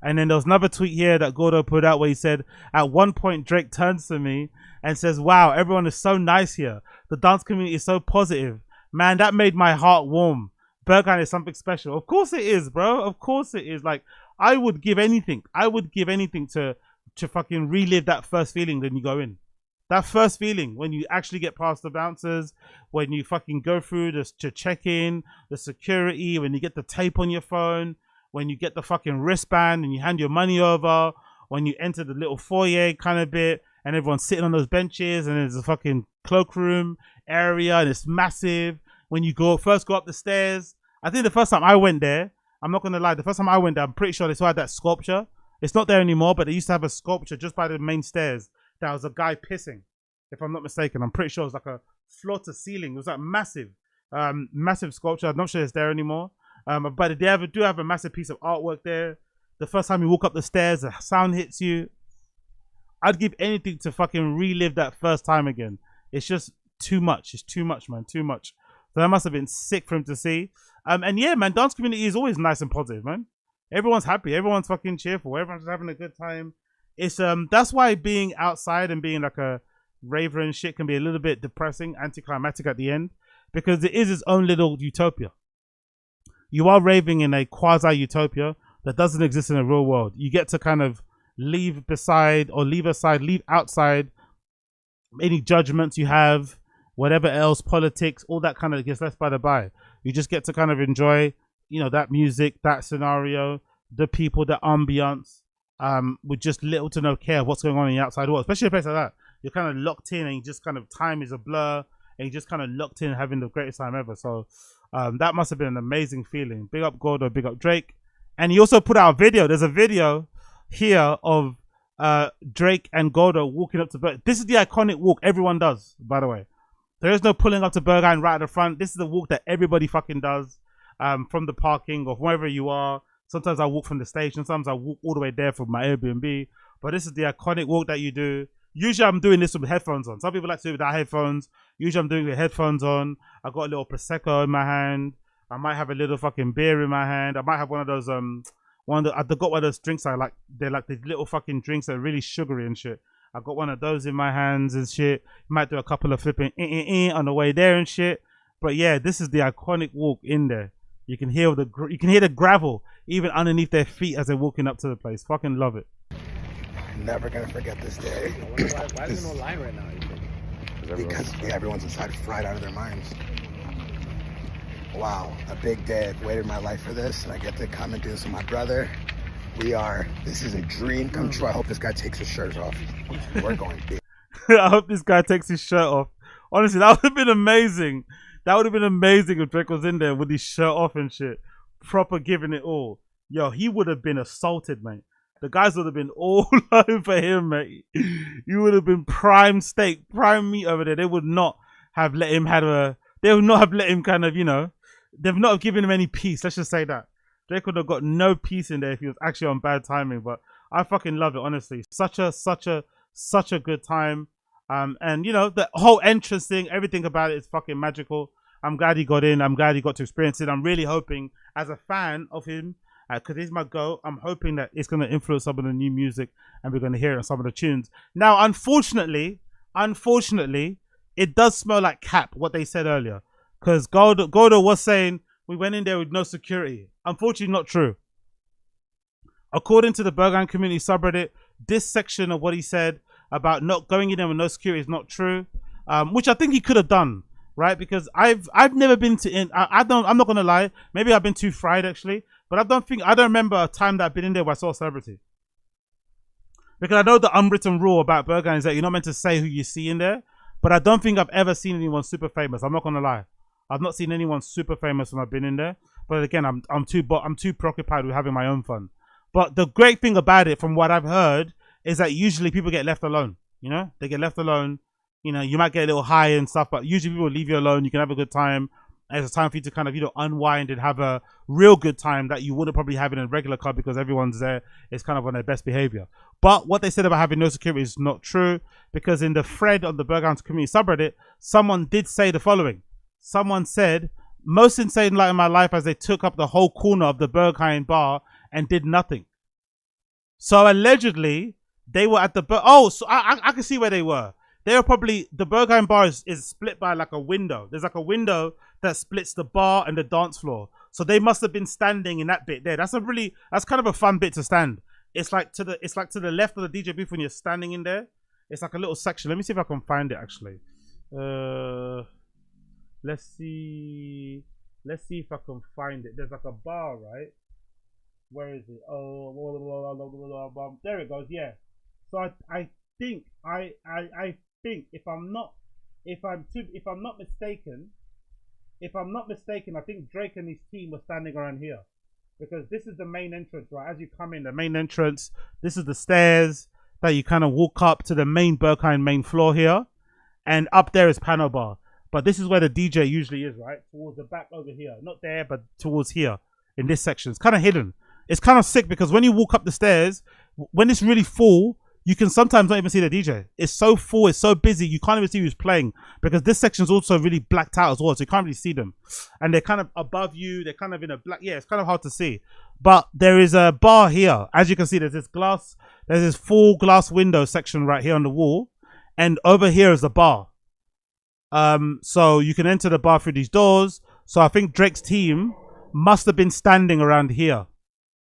And then there was another tweet here that Gordo put out where he said, at one point Drake turns to me and says, wow, everyone is so nice here. The dance community is so positive. Man, that made my heart warm. Berghain is something special. Of course it is, bro. Of course it is. Like, I would give anything. I would give anything to fucking relive that first feeling when you go in. That first feeling when you actually get past the bouncers, when you fucking go through to check in, the security, when you get the tape on your phone, when you get the fucking wristband and you hand your money over, when you enter the little foyer kind of bit and everyone's sitting on those benches and there's a fucking cloakroom area and it's massive. When you first go up the stairs. I think the first time I went there, I'm not going to lie, the first time I went there, I'm pretty sure they still had that sculpture. It's not there anymore, but they used to have a sculpture just by the main stairs. That was a guy pissing, if I'm not mistaken. I'm pretty sure it was like a floor to ceiling. It was like massive, massive sculpture. I'm not sure it's there anymore. But they do have a massive piece of artwork there. The first time you walk up the stairs, the sound hits you. I'd give anything to fucking relive that first time again. It's just too much. It's too much, man. Too much. So that must have been sick for him to see. And yeah, man, dance community is always nice and positive, man. Everyone's happy. Everyone's fucking cheerful. Everyone's having a good time. It's that's why being outside and being like a raver and shit can be a little bit depressing, anticlimactic at the end, because it is its own little utopia. You are raving in a quasi utopia that doesn't exist in the real world. You get to kind of leave outside any judgments you have, whatever else, politics, all that kind of gets left by the by. You just get to kind of enjoy, that music, that scenario, the people, the ambience, with just little to no care of what's going on in the outside world, especially a place like that. You're kind of locked in and you just kind of, time is a blur and you just kind of locked in having the greatest time ever. So that must have been an amazing feeling. Big up Gordo, big up Drake. And he also put out a video. There's a video here of Drake and Gordo walking up to Berghain. This is the iconic walk everyone does, by the way. There is no pulling up to Berghain right at the front. This is the walk that everybody fucking does from the parking or wherever you are. Sometimes I walk from the station. Sometimes I walk all the way there from my Airbnb. But this is the iconic walk that you do. Usually I'm doing this with headphones on. Some people like to do it without headphones. Usually I'm doing it with headphones on. I got a little Prosecco in my hand. I might have a little fucking beer in my hand. I might have one of those, I got one of those drinks I like. They're like the little fucking drinks that are really sugary and shit. I got one of those in my hands and shit. Might do a couple of flipping on the way there and shit. But yeah, this is the iconic walk in there. You can hear the gravel even underneath their feet as they're walking up to the place. Fucking love it. Never gonna forget this day. Why is there no line right now? Because everyone's inside fried out of their minds. Wow, a big day. I've waited my life for this, and I get to come and do this with my brother. This is a dream come true. I hope this guy takes his shirt off. We're going big. I hope this guy takes his shirt off. Honestly, that would have been amazing. That would have been amazing if Drake was in there with his shirt off and shit. Proper giving it all. Yo, he would have been assaulted, mate. The guys would have been all over him, mate. He would have been prime steak, prime meat over there. They would not have let him they would not have let him kind of, they've not have given him any peace. Let's just say that. Drake would have got no peace in there if he was actually on bad timing. But I fucking love it, honestly. Such a good time. And the whole entrance thing, everything about it is fucking magical. I'm glad he got in. I'm glad he got to experience it. I'm really hoping, as a fan of him, because he's my go, I'm hoping that it's going to influence some of the new music and we're going to hear it on some of the tunes. Now, unfortunately, it does smell like cap, what they said earlier. Because Gordo was saying, we went in there with no security. Unfortunately, not true. According to the Berghain community subreddit, this section of what he said about not going in there with no security is not true, which I think he could have done, right? Because I've never been to I'm not gonna lie, maybe I've been too fried actually, but I don't remember a time that I've been in there where I saw a celebrity. Because I know the unwritten rule about Berghain is that you're not meant to say who you see in there, but I don't think I've ever seen anyone super famous. I'm not gonna lie, I've not seen anyone super famous when I've been in there. But again, I'm too preoccupied with having my own fun. But the great thing about it, from what I've heard, is that usually people get left alone. You know, they get left alone. You know, you might get a little high and stuff, but usually people leave you alone. You can have a good time. And it's a time for you to kind of, you know, unwind and have a real good time that you wouldn't probably have in a regular club because everyone's there. It's kind of on their best behavior. But what they said about having no security is not true, because in the thread of the Berghain community subreddit, someone did say the following. Someone said, most insane night in my life as they took up the whole corner of the Berghain bar and did nothing. So allegedly, they were at the... so I can see where they were. They were probably... The Berghain bar is split by like a window. There's like a window that splits the bar and the dance floor. So they must have been standing in that bit there. That's kind of a fun bit to stand. It's like to the left of the DJ booth when you're standing in there. It's like a little section. Let me see if I can find it actually. Let's see if I can find it. There's like a bar, right? Where is it? Oh, there it goes. Yeah. So I think if I'm not mistaken, I think Drake and his team were standing around here, because this is the main entrance, right? As you come in, the main entrance. This is the stairs that you kind of walk up to the main Berghain main floor here, and up there is Panorama Bar. But this is where the DJ usually is, right? Towards the back over here. Not there, but towards here in this section. It's kind of hidden. It's kind of sick because when you walk up the stairs, when it's really full, you can sometimes not even see the DJ. It's so full, it's so busy, you can't even see who's playing, because this section is also really blacked out as well, so you can't really see them. And they're kind of above you, they're kind of in a black, yeah, it's kind of hard to see. But there is a bar here. As you can see, there's this full glass window section right here on the wall. And over here is the bar. So you can enter the bar through these doors. So I think Drake's team must have been standing around here,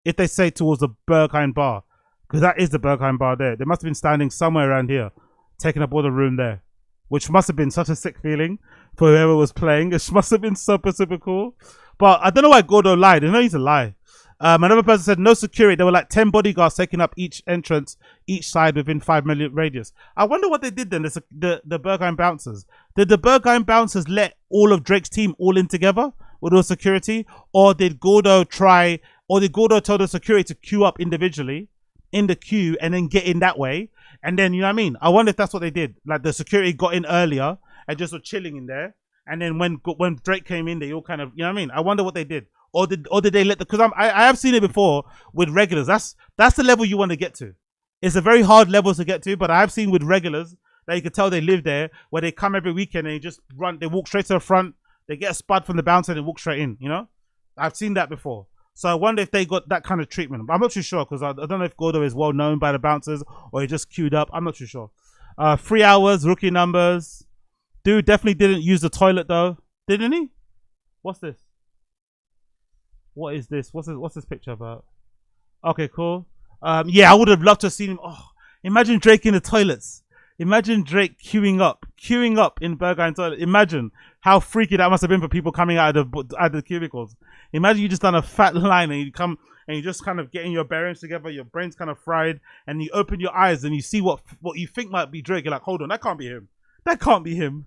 if they say towards the Berghain bar, because that is the Berghain bar there. They must have been standing somewhere around here, taking up all the room there, which must have been such a sick feeling for whoever was playing. It must have been super, super cool. But I don't know why Gordo lied. I know he's a lie. Another person said no security. There were like 10 bodyguards taking up each entrance, each side within 5 minute radius. I wonder what they did then, the Berghain bouncers. Did the Berghain bouncers let all of Drake's team all in together with all security? Or did Gordo tell the security to queue up individually in the queue and then get in that way? And then, you know what I mean? I wonder if that's what they did. Like the security got in earlier and just were chilling in there. And then when Drake came in, they all kind of, you know what I mean? I wonder what they did. Or did they let because I have seen it before with regulars. That's the level you want to get to. It's a very hard level to get to, but I have seen with regulars that you can tell they live there, where they come every weekend and they just run, they walk straight to the front, they get a spud from the bouncer and they walk straight in, you know? I've seen that before. So I wonder if they got that kind of treatment. I'm not too sure, because I don't know if Gordo is well known by the bouncers or he just queued up. I'm not too sure. 3 hours, rookie numbers. Dude definitely didn't use the toilet though. Didn't he? What's this? What is this? What's this picture about? Okay, cool. Yeah, I would have loved to have seen him. Oh, imagine Drake in the toilets. Imagine Drake queuing up in Berghain toilet. Imagine how freaky that must have been for people coming out of the cubicles. Imagine you just done a fat line and you come and you just kind of getting your bearings together, your brain's kind of fried, and you open your eyes and you see what you think might be Drake. You're like, hold on, that can't be him. That can't be him.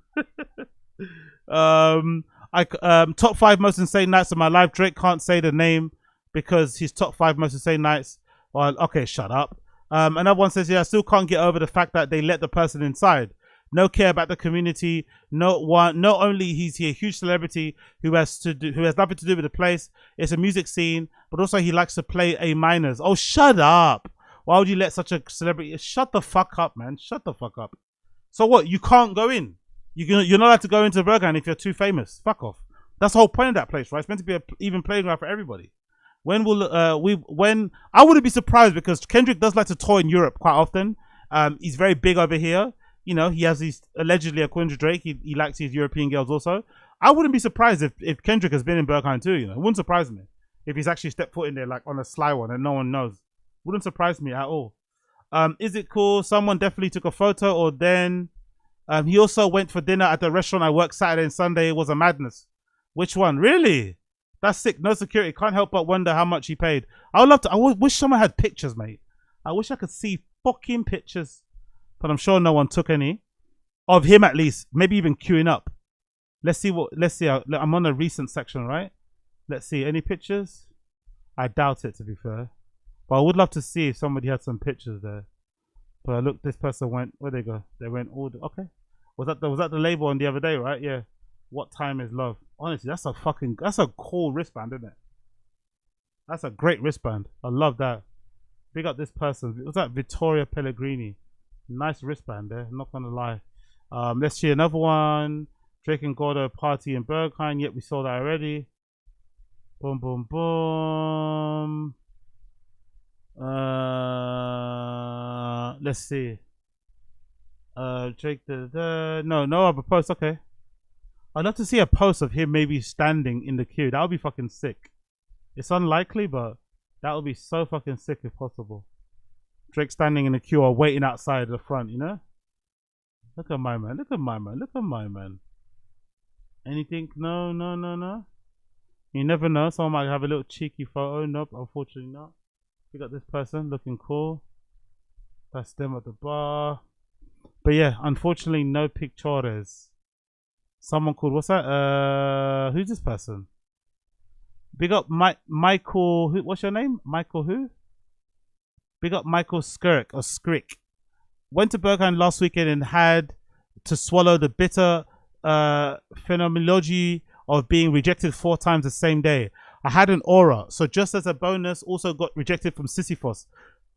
Top 5 most insane nights of my life. Drake can't say the name because his top 5 most insane nights. Well, okay, shut up. Another one says, yeah, I still can't get over the fact that they let the person inside. No care about the community. Not only is he a huge celebrity who has nothing to do with the place. It's a music scene, but also he likes to play A minors. Oh, shut up. Why would you let such a celebrity? Shut the fuck up, man. Shut the fuck up. So what? You can't go in. You're not allowed to go into Berghain if you're too famous. Fuck off. That's the whole point of that place, right? It's meant to be an even playing ground for everybody. When I wouldn't be surprised, because Kendrick does like to tour in Europe quite often. He's very big over here. You know, he has these, allegedly according to Drake, he likes his European girls also. I wouldn't be surprised if Kendrick has been in Berghain too, you know. It wouldn't surprise me if he's actually stepped foot in there like on a sly one and no one knows. Wouldn't surprise me at all. Is it cool? Someone definitely took a photo, or then he also went for dinner at the restaurant I worked Saturday and Sunday. It was a madness. Which one? Really? That's sick. No security. Can't help but wonder how much he paid. I would love to. I wish someone had pictures, mate. I wish I could see fucking pictures. But I'm sure no one took any. Of him at least. Maybe even queuing up. Let's see. I'm on the recent section, right? Let's see. Any pictures? I doubt it, to be fair. But I would love to see if somebody had some pictures there. But look, this person went. Where'd they go? They went all. Okay. Was that the label on the other day, right? Yeah. What time is love? Honestly, that's a cool wristband, isn't it? That's a great wristband. I love that. Big up this person. Was that Vittoria Pellegrini? Nice wristband there. I'm not gonna lie. Let's see another one. Drake and Gordo party in Berghain. Yep, we saw that already. Boom, boom, boom. Let's see. Drake. No other post. Okay. I'd love to see a post of him maybe standing in the queue. That would be fucking sick. It's unlikely, but that would be so fucking sick if possible. Drake standing in the queue or waiting outside the front, you know? Look at my man. Look at my man. Look at my man. Anything? No. You never know. Someone might have a little cheeky photo. Nope, unfortunately not. We got this person looking cool. That's them at the bar. But yeah, unfortunately, no pictures. Someone called, what's that? Who's this person? Big up Michael, what's your name? Michael who? Big up Michael Skirk or Skrick. Went to Berghain last weekend and had to swallow the bitter phenomenology of being rejected 4 times the same day. I had an aura, so just as a bonus, also got rejected from Sisyphos.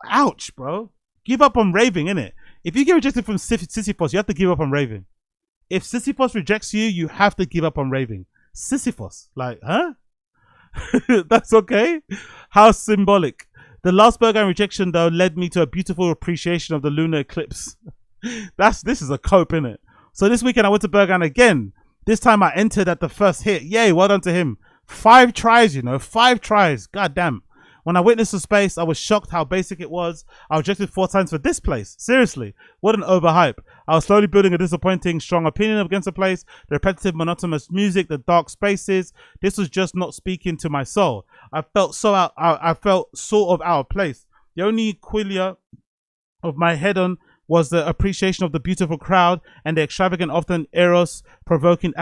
Ouch, bro. Give up on raving, innit? If you get rejected from Sisyphos, you have to give up on raving. If Sisyphos rejects you, you have to give up on raving. Sisyphos, like, huh? That's okay. How symbolic. The last Berghain rejection, though, led me to a beautiful appreciation of the lunar eclipse. This is a cope, innit? So this weekend I went to Berghain again. This time I entered at the first hit. Yay, well done to him. 5 tries, you know, 5 tries. God damn. When I witnessed the space, I was shocked how basic it was. I rejected 4 times for this place. Seriously, what an overhype. I was slowly building a disappointing, strong opinion against the place. The repetitive, monotonous music, the dark spaces. This was just not speaking to my soul. I felt sort of out of place. The only qualia of my head on was the appreciation of the beautiful crowd and the extravagant, often eros-provoking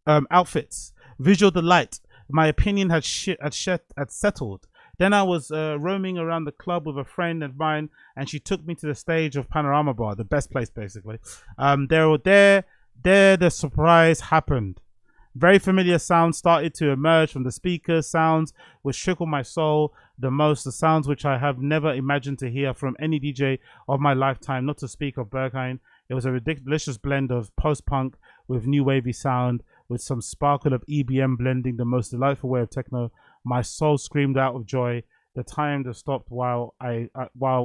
outfits. Visual delight. My opinion had settled. Then I was roaming around the club with a friend of mine, and she took me to the stage of Panorama Bar, the best place basically. There the surprise happened. Very familiar sounds started to emerge from the speakers, sounds which trickled my soul the most, the sounds which I have never imagined to hear from any DJ of my lifetime, not to speak of Berghain. It was a delicious blend of post-punk with new wavy sound, with some sparkle of EBM blending the most delightful way of techno. My soul screamed out of joy. The time that stopped while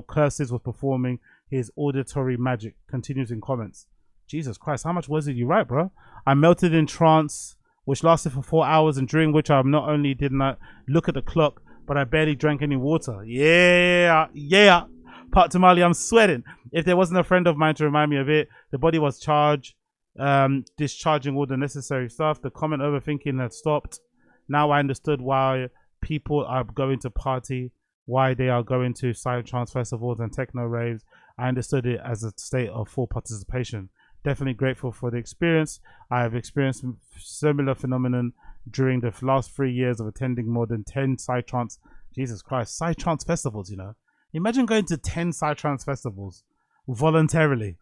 Curses was performing his auditory magic. Continues in comments. Jesus Christ, how much words did you write, bro? I melted in trance, which lasted for 4 hours, and during which I not only did not look at the clock, but I barely drank any water. Yeah. Part Tamale, I'm sweating. If there wasn't a friend of mine to remind me of it, the body was charged, discharging all the necessary stuff. The comment overthinking had stopped. Now I understood why people are going to party, why they are going to psytrance festivals and techno raves. I understood it as a state of full participation. Definitely grateful for the experience. I have experienced similar phenomenon during the last 3 years of attending more than 10 psytrance. Jesus Christ, psytrance festivals, you know. Imagine going to 10 psytrance festivals voluntarily.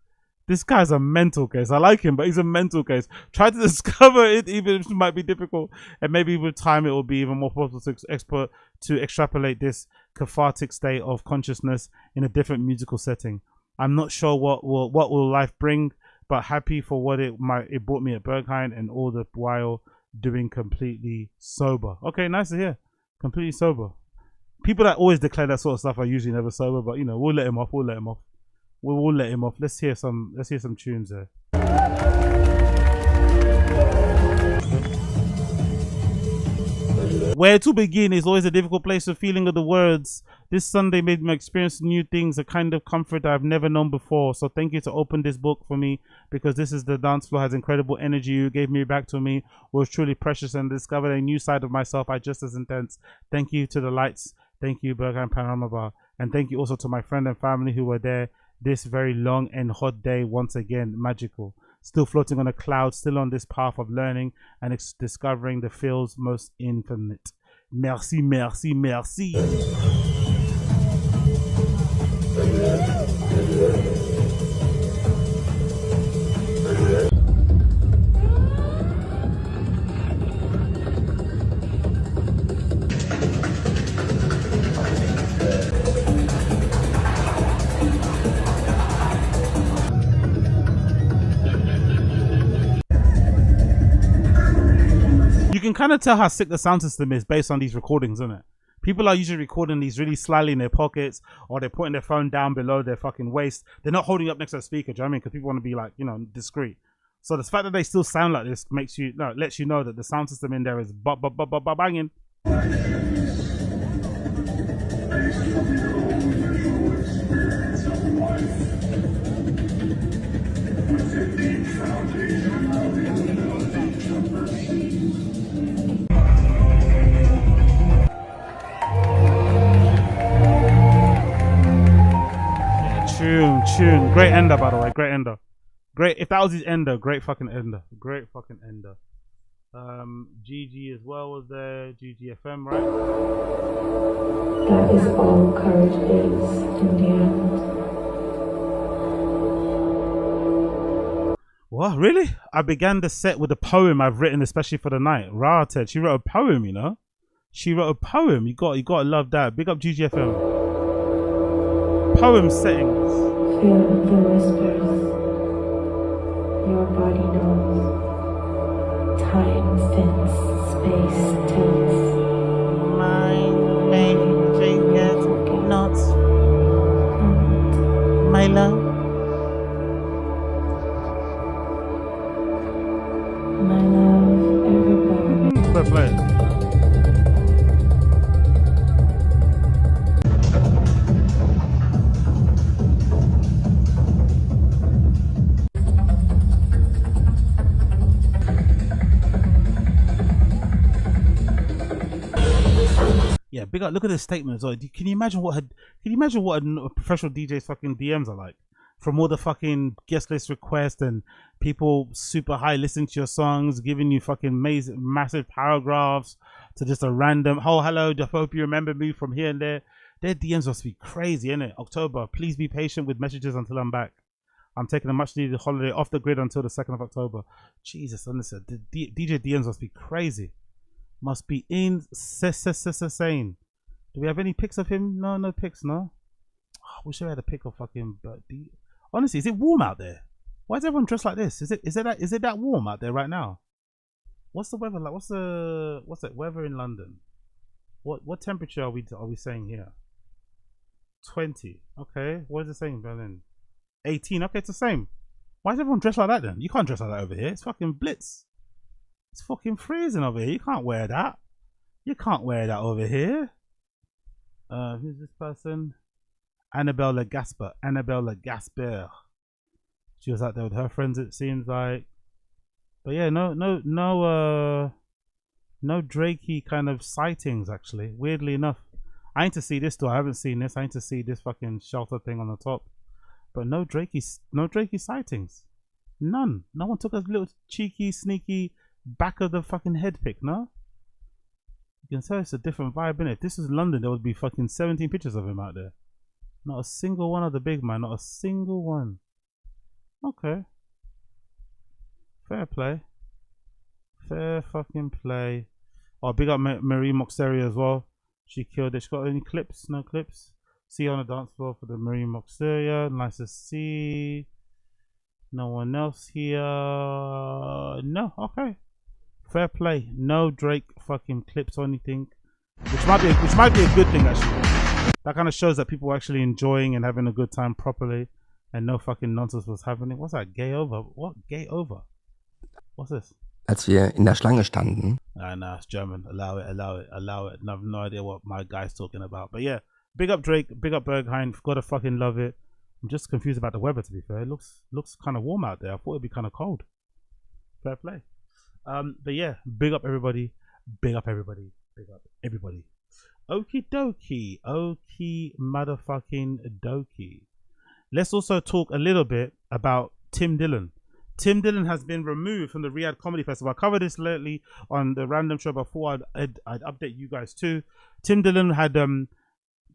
This guy's a mental case. I like him, but he's a mental case. Try to discover it, even if it might be difficult. And maybe with time, it will be even more possible to extrapolate this cathartic state of consciousness in a different musical setting. I'm not sure what will life bring, but happy for what it brought me at Berghain, and all the while doing completely sober. Okay, nice to hear. Completely sober. People that always declare that sort of stuff are usually never sober, but you know, we'll let him off. We'll let him off. Let's hear some tunes there. Where to begin is always a difficult place. The feeling of the words This Sunday made me experience new things, a kind of comfort I've never known before. So thank you to open this book for me, because this is the dance floor, has incredible energy. You gave me back to me, was truly precious, and discovered a new side of myself. I just as intense. Thank you to the lights. Thank you, Berghain Panorama Bar. And thank you also to my friend and family who were there this very long and hot day. Once again, magical. Still floating on a cloud, still on this path of learning and discovering the feels most infinite. Merci, merci, merci. You can kind of tell how sick the sound system is based on these recordings, isn't it? People are usually recording these really slyly in their pockets, or they're putting their phone down below their fucking waist. They're not holding up next to a speaker, do you know what I mean? Because people want to be like, you know, discreet. So the fact that they still sound like this makes you, no, lets you know that the sound system in there is banging. Tune. Great ender, by the way. Great ender. Great. If that was his ender, great fucking ender. Great fucking ender. GG as well was there. GGFM, right? That is all courage is in the end. What? Really? I began the set with a poem I've written especially for the night. Riyadh, she wrote a poem, you know? She wrote a poem. You gotta love that. Big up GGFM. Poem settings. Feel the whispers. Your body knows. Time fits, space tilts. Mind changing it not. My love. My love, everybody. Fair play. Yeah, big up. Look at this statement as well. Can you imagine what a professional DJ's fucking DMs are like? From all the fucking guest list requests and people super high listening to your songs, giving you fucking amazing, massive paragraphs, to just a random, oh, hello, I hope you remember me from here and there. Their DMs must be crazy, innit? October, please be patient with messages until I'm back. I'm taking a much needed holiday off the grid until the 2nd of October. Jesus, honestly, the DJ DMs must be crazy. Must be insane. Do we have any pics of him? No pics, no. Oh, wish I had a pic of fucking. Honestly, is it warm out there? Why is everyone dressed like this? Is it that warm out there right now? What's the weather like? What's the weather in London? What temperature are we saying here? 20. Okay. What is it saying in Berlin? 18. Okay, it's the same. Why is everyone dressed like that then? You can't dress like that over here. It's fucking blitz. It's fucking freezing over here. You can't wear that. You can't wear that over here. Who's this person? Annabelle Le Gasper. She was out there with her friends, it seems like. But yeah, no Drakey kind of sightings actually. Weirdly enough, I need to see this too. I haven't seen this. I need to see this fucking shelter thing on the top. But no Drakey sightings. None. No one took a little cheeky, sneaky back of the fucking head pic, no? You can tell it's a different vibe, innit? If this was London, there would be fucking 17 pictures of him out there. Not a single one of the big man, not a single one. Okay. Fair play. Fair fucking play. Oh, big up Marie Moxeria as well. She killed it. She got any clips? No clips? See you on the dance floor for the Marie Moxeria. Nice to see. No one else here. No, okay. Fair play. No Drake fucking clips or anything, which might be a good thing actually. That kind of shows that people were actually enjoying and having a good time properly, and no fucking nonsense was happening. What's that? Gay over? What? Gay over? What's this? Als wir in der Schlange standen. Nah, it's German. Allow it. I have no idea what my guy's talking about. But yeah, big up Drake, big up Berghain. Gotta fucking love it. I'm just confused about the weather, to be fair. It looks kind of warm out there. I thought it'd be kind of cold. Fair play. But yeah, big up everybody. Big up everybody. Big up everybody. Okie dokie. Okie motherfucking dokie. Let's also talk a little bit about Tim Dillon. Tim Dillon has been removed from the Riyadh Comedy Festival. I covered this lately on the random show before I'd update you guys too. Tim Dillon had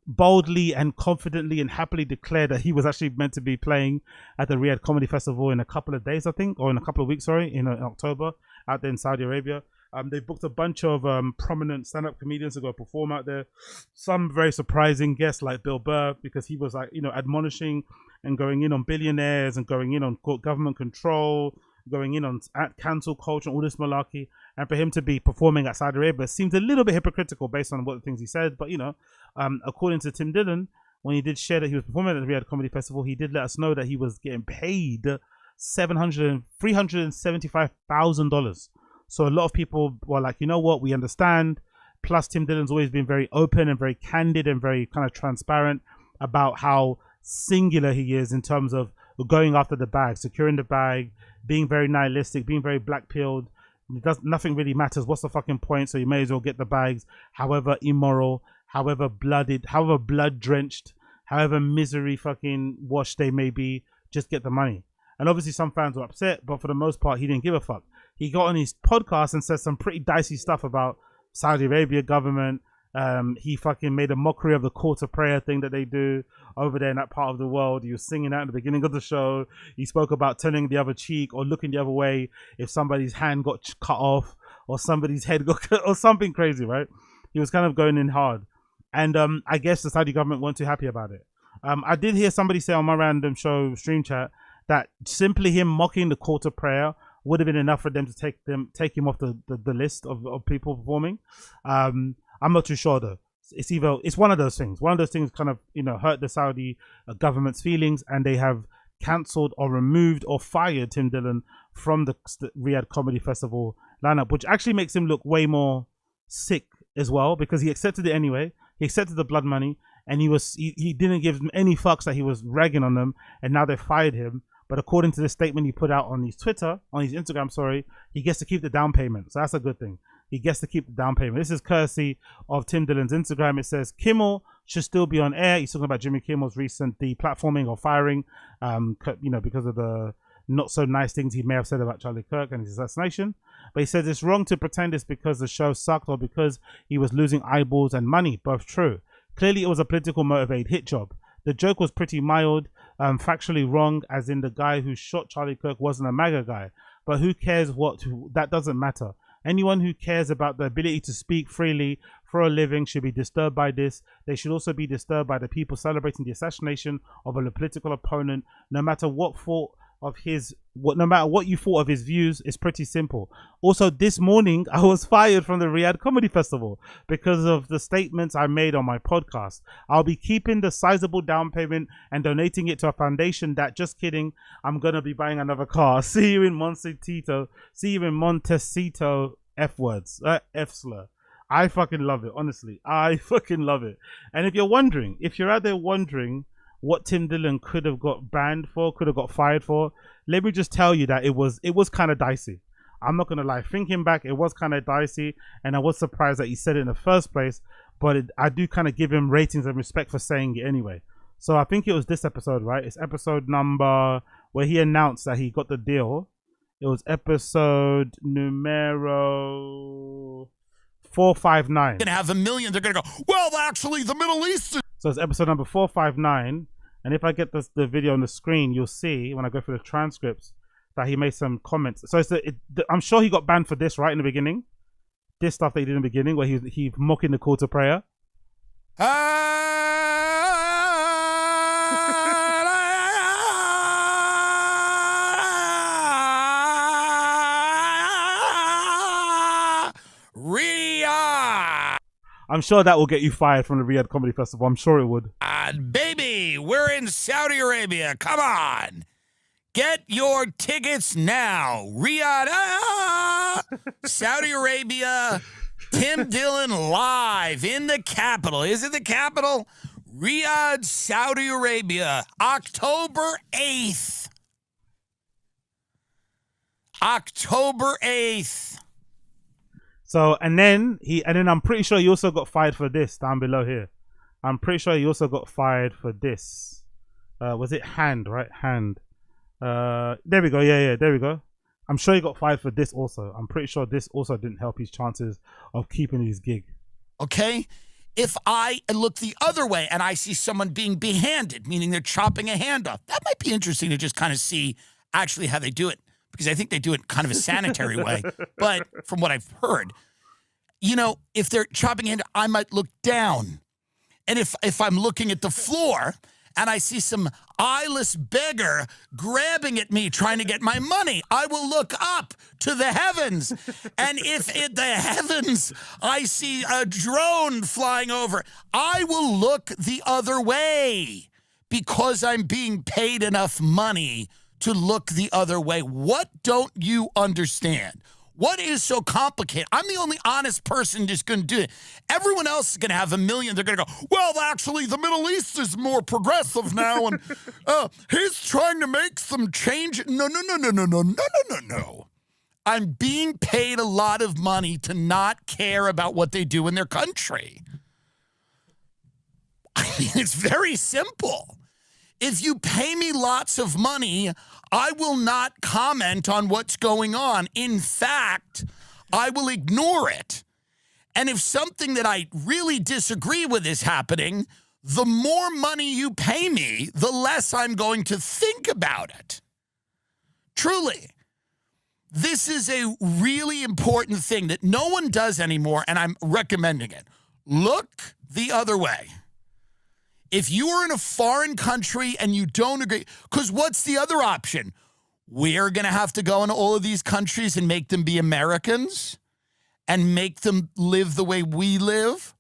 boldly and confidently and happily declared that he was actually meant to be playing at the Riyadh Comedy Festival in a couple of days, I think, or in a couple of weeks, sorry, in October, out there in Saudi Arabia. They booked a bunch of prominent stand-up comedians to go perform out there. Some very surprising guests like Bill Burr, because he was, like, you know, admonishing and going in on billionaires and going in on government control, going in on cancel culture, all this malarkey. And for him to be performing at Saudi Arabia seems a little bit hypocritical based on what the things he said. But, you know, according to Tim Dillon, when he did share that he was performing at the Riyadh Comedy Festival, he did let us know that he was getting paid $375,000. So a lot of people were like, you know what, we understand. Plus, Tim Dillon's always been very open and very candid and very kind of transparent about how singular he is in terms of going after the bag, securing the bag, being very nihilistic, being very black-pilled. Nothing really matters. What's the fucking point? So you may as well get the bags, however immoral, however blooded, however blood-drenched, however misery fucking washed they may be, just get the money. And obviously some fans were upset, but for the most part, he didn't give a fuck. He got on his podcast and said some pretty dicey stuff about Saudi Arabia government. He fucking made a mockery of the call to prayer thing that they do over there in that part of the world. He was singing that at the beginning of the show. He spoke about turning the other cheek or looking the other way if somebody's hand got cut off or somebody's head got cut or something crazy, right? He was kind of going in hard. And I guess the Saudi government weren't too happy about it. I did hear somebody say on my random show, Stream Chat, that simply him mocking the call to prayer would have been enough for them to take him off the list of people performing. I'm not too sure though. It's one of those things. One of those things kind of, you know, hurt the Saudi government's feelings, and they have cancelled or removed or fired Tim Dillon from the Riyadh Comedy Festival lineup, which actually makes him look way more sick as well, because he accepted it anyway. He accepted the blood money, and he didn't give them any fucks that he was ragging on them, and now they fired him. But according to the statement he put out on his Instagram, sorry, he gets to keep the down payment. So that's a good thing. He gets to keep the down payment. This is courtesy of Tim Dillon's Instagram. It says Kimmel should still be on air. He's talking about Jimmy Kimmel's recent deplatforming or firing, you know, because of the not so nice things he may have said about Charlie Kirk and his assassination. But he says it's wrong to pretend it's because the show sucked or because he was losing eyeballs and money. Both true. Clearly, it was a political motivated hit job. The joke was pretty mild, factually wrong, as in the guy who shot Charlie Kirk wasn't a MAGA guy. But who cares that doesn't matter. Anyone who cares about the ability to speak freely for a living should be disturbed by this. They should also be disturbed by the people celebrating the assassination of a political opponent, no matter what you thought of his views. Is pretty simple. Also, this morning I was fired from the Riyadh Comedy Festival because of the statements I made on my podcast. I'll be keeping the sizable down payment and donating it to a foundation that, just kidding, I'm gonna be buying another car. See you in Montecito. F words, F slur. I fucking love it, honestly. I fucking love it. And if you're out there wondering what Tim Dillon could have got banned for, could have got fired for, let me just tell you that it was kind of dicey. I'm not gonna lie. Thinking back, it was kind of dicey, and I was surprised that he said it in the first place. But I do kind of give him ratings and respect for saying it anyway. So I think it was this episode, right? It's episode number where he announced that he got the deal. It was episode numero 459. Gonna have a million. They're gonna go, well, actually, the Middle East. So it's episode number 459. And if I get the video on the screen, you'll see when I go through the transcripts that he made some comments. So I'm sure he got banned for this right in the beginning. This stuff that he did in the beginning, where he mocking the call to prayer. Riyadh! I'm sure that will get you fired from the Riyadh Comedy Festival. I'm sure it would. Baby, we're in Saudi Arabia. Come on. Get your tickets now. Riyadh, Saudi Arabia, Tim Dillon live in the capital. Is it the capital? Riyadh, Saudi Arabia, October 8th. October 8th. So, and then I'm pretty sure he also got fired for this down below here. I'm pretty sure he also got fired for this. Was it Hand, right? Hand. There we go. Yeah, there we go. I'm sure he got fired for this also. I'm pretty sure this also didn't help his chances of keeping his gig. Okay? If I look the other way and I see someone being behanded, meaning they're chopping a hand off, that might be interesting to just kind of see actually how they do it, because I think they do it kind of a sanitary way. But from what I've heard, you know, if they're chopping a hand, I might look down. And if I'm looking at the floor and I see some eyeless beggar grabbing at me trying to get my money, I will look up to the heavens. And if in the heavens I see a drone flying over, I will look the other way because I'm being paid enough money to look the other way. What don't you understand? What is so complicated? I'm the only honest person just going to do it. Everyone else is going to have a million. They're going to go, well, actually, the Middle East is more progressive now, and he's trying to make some change. No. I'm being paid a lot of money to not care about what they do in their country. I mean, it's very simple. If you pay me lots of money, I will not comment on what's going on. In fact, I will ignore it. And if something that I really disagree with is happening, the more money you pay me, the less I'm going to think about it. Truly. This is a really important thing that no one does anymore, and I'm recommending it. Look the other way. If you are in a foreign country and you don't agree, because what's the other option? We're going to have to go into all of these countries and make them be Americans and make them live the way we live?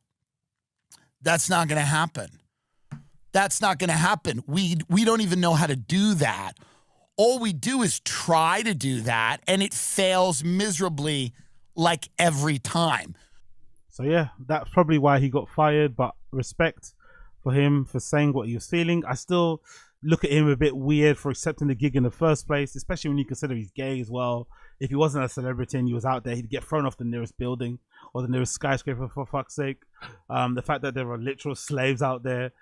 That's not going to happen. That's not going to happen. We don't even know how to do that. All we do is try to do that, and it fails miserably like every time. So yeah, that's probably why he got fired, but respect for him for saying what he was feeling. I still look at him a bit weird for accepting the gig in the first place, especially when you consider he's gay as well. If he wasn't a celebrity and he was out there, he'd get thrown off the nearest building or the nearest skyscraper, for fuck's sake. The fact that there are literal slaves out there,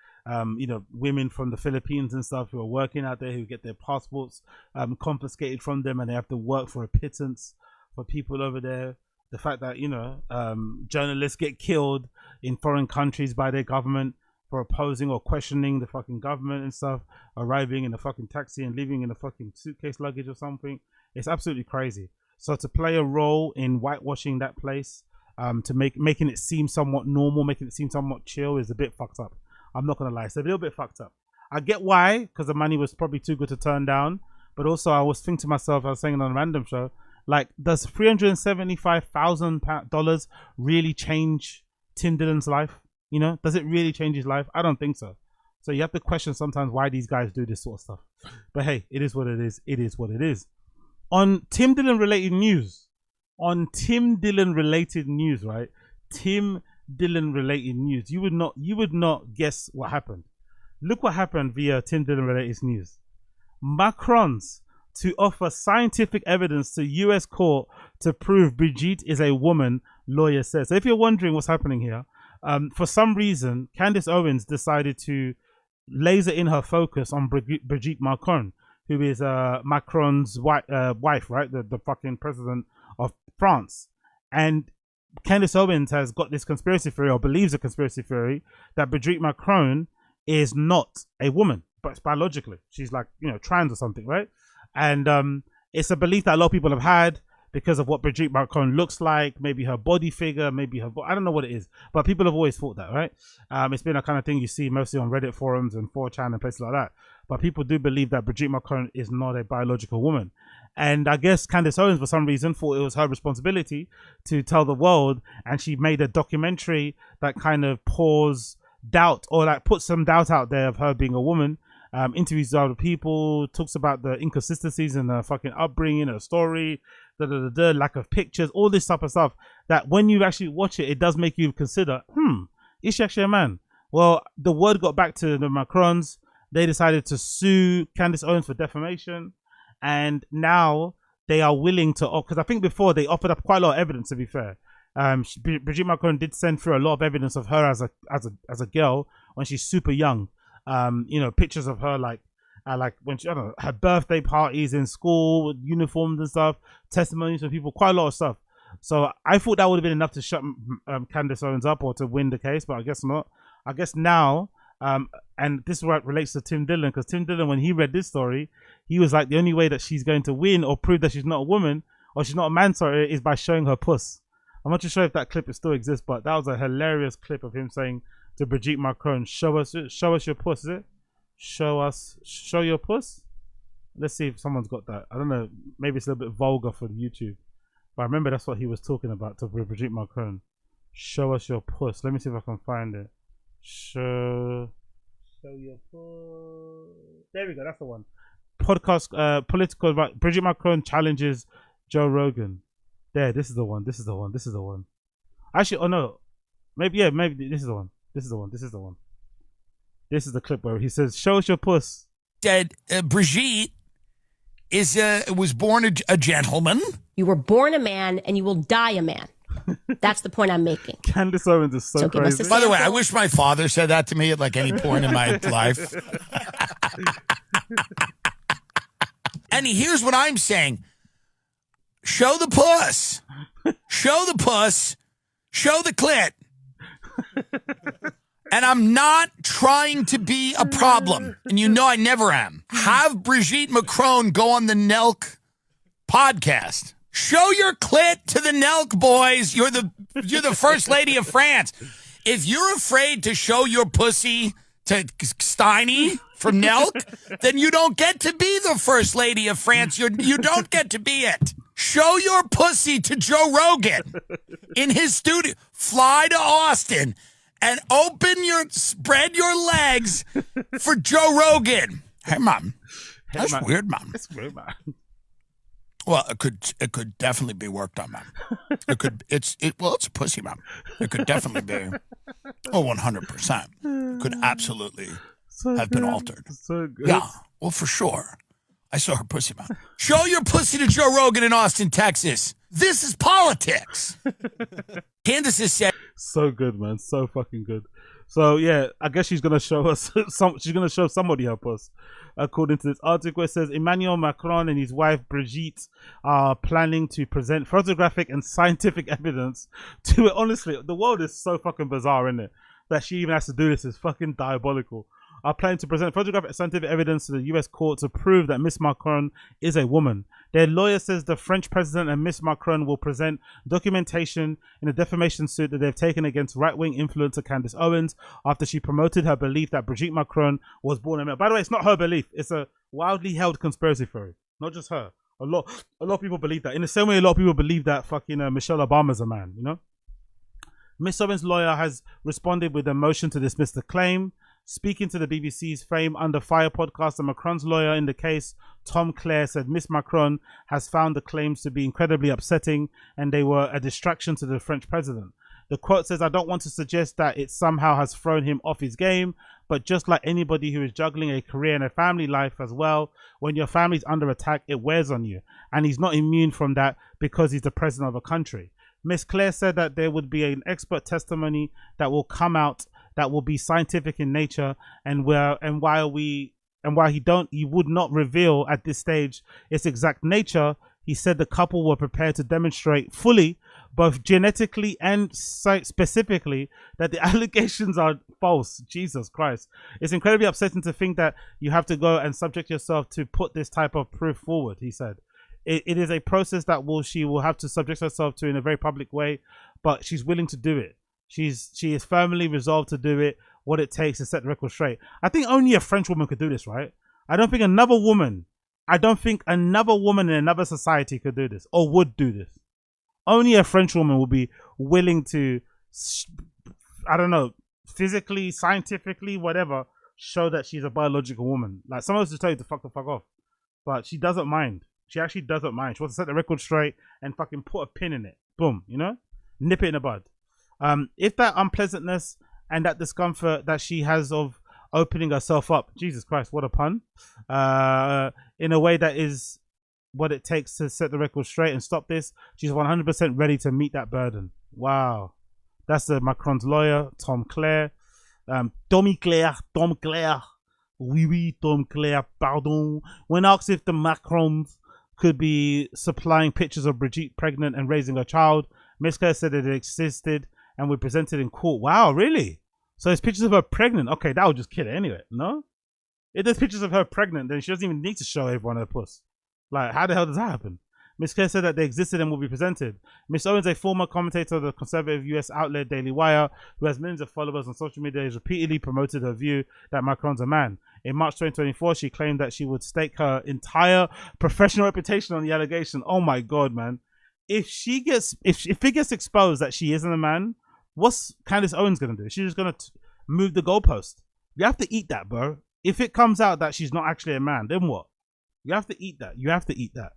you know, women from the Philippines and stuff who are working out there, who get their passports confiscated from them, and they have to work for a pittance for people over there. The fact that, you know, journalists get killed in foreign countries by their government for opposing or questioning the fucking government and stuff, arriving in a fucking taxi and leaving in a fucking suitcase luggage or something. It's absolutely crazy. So to play a role in whitewashing that place, to making it seem somewhat normal, making it seem somewhat chill, is a bit fucked up. I'm not gonna lie, it's a little bit fucked up. I get why, because the money was probably too good to turn down, but also I was thinking to myself, I was saying on a random show, like, does $375,000 really change Tim Dillon's life? You know, does it really change his life? I don't think so. So you have to question sometimes why these guys do this sort of stuff. But hey, it is what it is. It is what it is. On Tim Dillon related news, right? Tim Dillon related news, you would not guess what happened. Look what happened via Tim Dillon related news. Macron's to offer scientific evidence to US court to prove Brigitte is a woman, lawyer says. So if you're wondering what's happening here, for some reason, Candace Owens decided to laser in her focus on Brigette Macron, who is Macron's wife, right? The fucking president of France. And Candace Owens has got this conspiracy theory, or believes a conspiracy theory, that Brigette Macron is not a woman, but it's biologically. She's like, you know, trans or something, right? And it's a belief that a lot of people have had, because of what Brigette Macron looks like, maybe her body figure, maybe her, I don't know what it is, but people have always thought that, right? It's been a kind of thing you see mostly on Reddit forums and 4chan and places like that. But people do believe that Brigette Macron is not a biological woman. And I guess Candace Owens, for some reason, thought it was her responsibility to tell the world, and she made a documentary that kind of pours doubt, or like puts some doubt out there of her being a woman. Interviews other people, talks about the inconsistencies in her fucking upbringing, her story, lack of pictures, all this type of stuff, that when you actually watch it, it does make you consider, is she actually a man? Well, the word got back to the Macrons. They decided to sue Candace Owens for defamation, and now they are willing to, because I think before they offered up quite a lot of evidence, to be fair. Brigitte Macron did send through a lot of evidence of her as a girl when she's super young. Pictures of her like when she, I don't know, her birthday parties in school with uniforms and stuff, testimonies from people, quite a lot of stuff. So I thought that would have been enough to shut Candace Owens up or to win the case, but I guess not. I guess now, and this is what relates to Tim Dillon, because Tim Dillon, when he read this story, he was like, the only way that she's going to win or prove that she's not a woman or she's not a man, sorry, is by showing her puss. I'm not too sure if that clip still exists, but that was a hilarious clip of him saying to Brigitte Macron, show us your puss, is it? Show your puss? Let's see if someone's got that. I don't know, maybe it's a little bit vulgar for YouTube, but I remember that's what he was talking about to Brigitte Macron. Show us your puss. Let me see if I can find it. Show your puss. There we go, that's the one. Podcast, political, right? Brigitte Macron challenges Joe Rogan. There, this is the one. Actually, oh no, maybe this is the one. This is the clip where he says, "Show us your puss." Said Brigitte was born a gentleman. You were born a man, and you will die a man. That's the point I'm making. Candace Owens is so crazy. By the way, I wish my father said that to me at like any point in my life. And here's what I'm saying. Show the puss. Show the puss. Show the clit. And I'm not trying to be a problem. And you know I never am. Have Brigitte Macron go on the Nelk podcast. Show your clit to the Nelk boys. You're the first lady of France. If you're afraid to show your pussy to Steiny from Nelk, then you don't get to be the first lady of France. You don't get to be it. Show your pussy to Joe Rogan in his studio. Fly to Austin and spread your legs for Joe Rogan. Hey, Mom. That's weird, Mom. That's weird, Mom. Well, it could definitely be worked on, Mom. It's a pussy, Mom. It could definitely be. 100%. Could absolutely have been altered. So good. Yeah. Well, for sure. I saw her pussy, Mom. Show your pussy to Joe Rogan in Austin, Texas. This is politics. Candace has said. So good, man. So fucking good. So yeah, I guess she's gonna show us she's gonna show somebody her puss. According to this article, it says Emmanuel Macron and his wife Brigitte are planning to present photographic and scientific evidence to it. Honestly, the world is so fucking bizarre, isn't it? That she even has to do this is fucking diabolical. Are planning to present photographic and scientific evidence to the US court to prove that Miss Macron is a woman. Their lawyer says the French president and Miss Macron will present documentation in a defamation suit that they've taken against right-wing influencer Candace Owens after she promoted her belief that Brigitte Macron was born a male. By the way, it's not her belief. It's a wildly held conspiracy theory. Not just her. A lot of people believe that. In the same way, a lot of people believe that fucking Michelle Obama's a man, you know? Miss Owens' lawyer has responded with a motion to dismiss the claim. Speaking to the BBC's Fame Under Fire podcast, the Macron's lawyer in the case, Tom Clare, said Miss Macron has found the claims to be incredibly upsetting and they were a distraction to the French president. The quote says, "I don't want to suggest that it somehow has thrown him off his game, but just like anybody who is juggling a career and a family life as well, when your family's under attack, it wears on you. And he's not immune from that because he's the president of a country." Miss Clare said that there would be an expert testimony that will come out that will be scientific in nature, and while he would not reveal at this stage its exact nature, he said the couple were prepared to demonstrate fully, both genetically and specifically, that the allegations are false. Jesus Christ. It's incredibly upsetting to think that you have to go and subject yourself to put this type of proof forward, he said. It is a process that she will have to subject herself to in a very public way, but she's willing to do it. She is firmly resolved to do it, what it takes to set the record straight. I think only a French woman could do this, right? I don't think another woman in another society could do this or would do this. Only a French woman would be willing to, I don't know, physically, scientifically, whatever, show that she's a biological woman. Like, someone else just tell you to fuck the fuck off. But she doesn't mind. She actually doesn't mind. She wants to set the record straight and fucking put a pin in it. Boom, you know? Nip it in the bud. If that unpleasantness and that discomfort that she has of opening herself up. Jesus Christ, what a pun. In a way that is what it takes to set the record straight and stop this. She's 100% ready to meet that burden. Wow. That's the Macron's lawyer, Tom Clare. Tom Clare. Oui, Tom Clare, pardon. When asked if the Macrons could be supplying pictures of Brigitte pregnant and raising a child, Ms. Clare said that it existed and were presented in court. Wow, really? So there's pictures of her pregnant. Okay, that would just kill it anyway, no? If there's pictures of her pregnant, then she doesn't even need to show everyone her puss. Like, how the hell does that happen? Ms. Clare said that they existed and will be presented. Ms. Owens, a former commentator of the conservative US outlet Daily Wire, who has millions of followers on social media, has repeatedly promoted her view that Macron's a man. In March 2024, she claimed that she would stake her entire professional reputation on the allegation. Oh my God, man. If it gets exposed that she isn't a man, what's Candace Owens going to do? She's just going to move the goalpost. You have to eat that, bro. If it comes out that she's not actually a man, then what? You have to eat that. You have to eat that.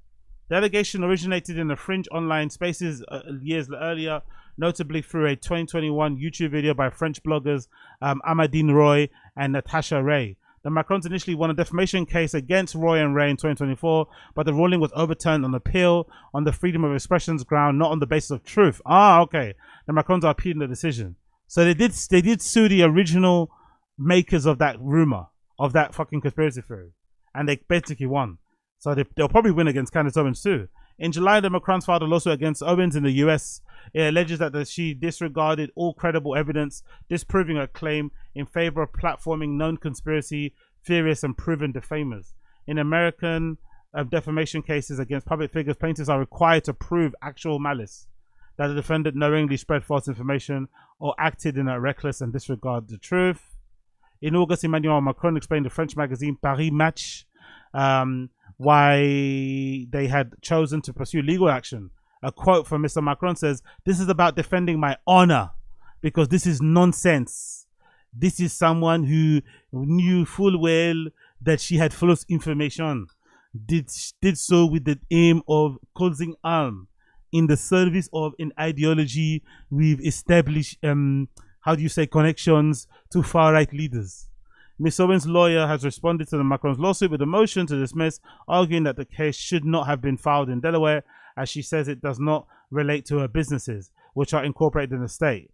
The allegation originated in the fringe online spaces years earlier, notably through a 2021 YouTube video by French bloggers Amadine Roy and Natasha Ray. The Macrons initially won a defamation case against Roy and Ray in 2024, but the ruling was overturned on appeal on the freedom of expression's ground, not on the basis of truth. Ah, okay. The Macrons are appealing the decision. So they did sue the original makers of that rumor, of that fucking conspiracy theory, and they basically won. So they'll probably win against Candace Owens too. In July, the Macrons filed a lawsuit against Owens in the US. It alleges that she disregarded all credible evidence, disproving her claim in favor of platforming known conspiracy theorists and proven defamers. In American defamation cases against public figures, plaintiffs are required to prove actual malice, that the defendant knowingly spread false information or acted in a reckless and disregard the truth. In August, Emmanuel Macron explained to French magazine Paris Match why they had chosen to pursue legal action. A quote from Mr. Macron says, "This is about defending my honor because this is nonsense. This is someone who knew full well that she had false information, did so with the aim of causing harm in the service of an ideology we've established, connections to far-right leaders." Ms. Owens' lawyer has responded to the Macron's lawsuit with a motion to dismiss, arguing that the case should not have been filed in Delaware, as she says it does not relate to her businesses, which are incorporated in the state.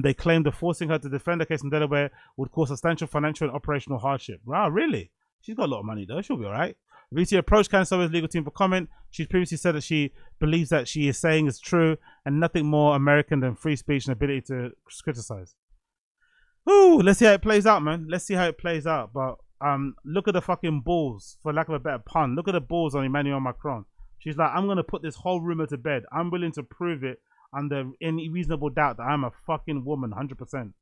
They claim that forcing her to defend the case in Delaware would cause substantial financial and operational hardship. Wow, really? She's got a lot of money though. She'll be all right. VT approached Candace Owens' legal team for comment. She's previously said that she believes that she is saying is true and nothing more American than free speech and ability to criticize. Ooh, let's see how it plays out, man. Let's see how it plays out. But look at the fucking balls, for lack of a better pun. Look at the balls on Emmanuel Macron. She's like, I'm going to put this whole rumor to bed. I'm willing to prove it under any reasonable doubt that I'm a fucking woman, 100%.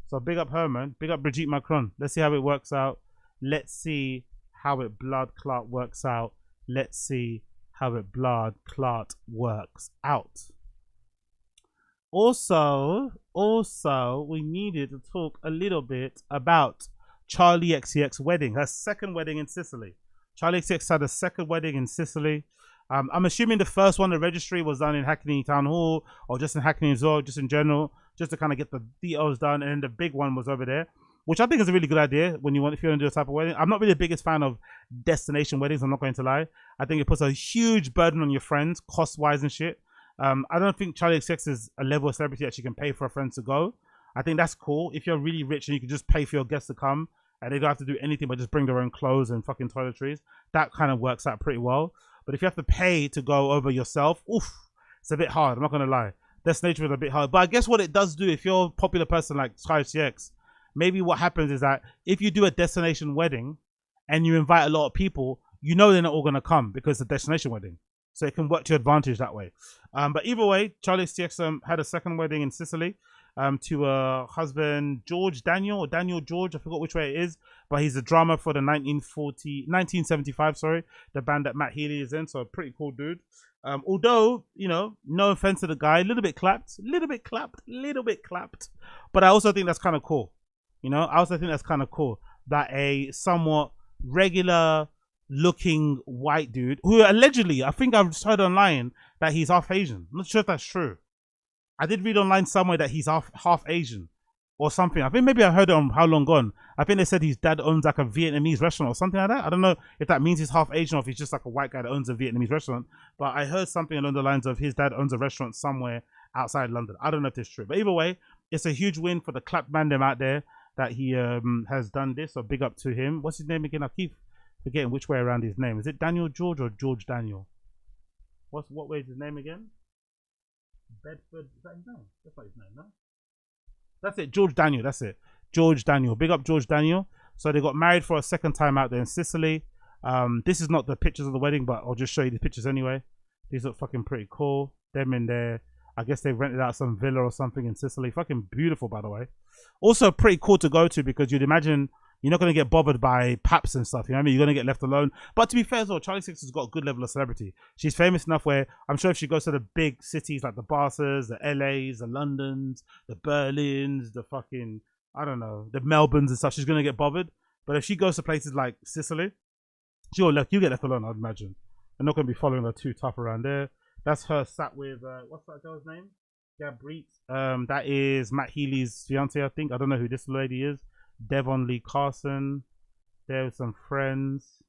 So big up her, man. Big up Brigette Macron. Let's see how it works out. Let's see how it blood clot works out. Let's see how it blood clot works out. Also, we needed to talk a little bit about Charli XCX wedding, her second wedding in Sicily. Charli XCX had a second wedding in Sicily. I'm assuming the first one, the registry, was done in Hackney Town Hall, or just in Hackney as well, just in general, just to kind of get the details done. And then the big one was over there, which I think is a really good idea if you want to do a type of wedding. I'm not really the biggest fan of destination weddings, I'm not going to lie. I think it puts a huge burden on your friends, cost-wise and shit. I don't think Charli XCX is a level of celebrity that she can pay for her friends to go. I think that's cool. If you're really rich and you can just pay for your guests to come and they don't have to do anything but just bring their own clothes and fucking toiletries, that kind of works out pretty well. But if you have to pay to go over yourself, oof, it's a bit hard. I'm not going to lie. Destination is a bit hard. But I guess what it does do, if you're a popular person like Charli XCX, maybe what happens is that if you do a destination wedding and you invite a lot of people, you know they're not all going to come because it's a destination wedding. So it can work to your advantage that way. But either way, Charli XCX had a second wedding in Sicily to her husband, Daniel George. I forgot which way it is. But he's a drummer for the 1975, the band that Matt Healy is in. So a pretty cool dude. Although, you know, no offense to the guy, a little bit clapped. But I also think that's kind of cool. You know, I also think that's kind of cool that a somewhat regular looking white dude who allegedly, I think I've heard online that he's half Asian. I'm not sure if that's true. I did read online somewhere that he's half Asian. or something. I think maybe I heard it on How Long Gone. I think they said his dad owns like a Vietnamese restaurant or something like that. I don't know if that means he's half Asian or if he's just like a white guy that owns a Vietnamese restaurant. But I heard something along the lines of his dad owns a restaurant somewhere outside London. I don't know if it's true. But either way, it's a huge win for the clap bandem out there that he has done this. So big up to him. What's his name again? I keep forgetting which way around his name. Is it Daniel George or George Daniel? What way is his name again? Bedford, is that his name? That's not his name, no? That's it, George Daniel, that's it. George Daniel, big up George Daniel. So they got married for a second time out there in Sicily. This is not the pictures of the wedding, but I'll just show you the pictures anyway. These look fucking pretty cool. Them in there, I guess they rented out some villa or something in Sicily. Fucking beautiful, by the way. Also pretty cool to go to because you'd imagine you're not going to get bothered by paps and stuff, you know what I mean? You're going to get left alone. But to be fair as well, Charli XCX has got a good level of celebrity. She's famous enough where I'm sure if she goes to the big cities like the Barcas, the LAs, the Londons, the Berlins, the fucking, I don't know, the Melbournes and stuff, she's going to get bothered. But if she goes to places like Sicily, you get left alone, I'd imagine. They're not going to be following her too tough around there. That's her sat with, what's that girl's name? Gabriette. That is Matt Healy's fiance, I think. I don't know who this lady is. Devon Lee Carson. There's some friends.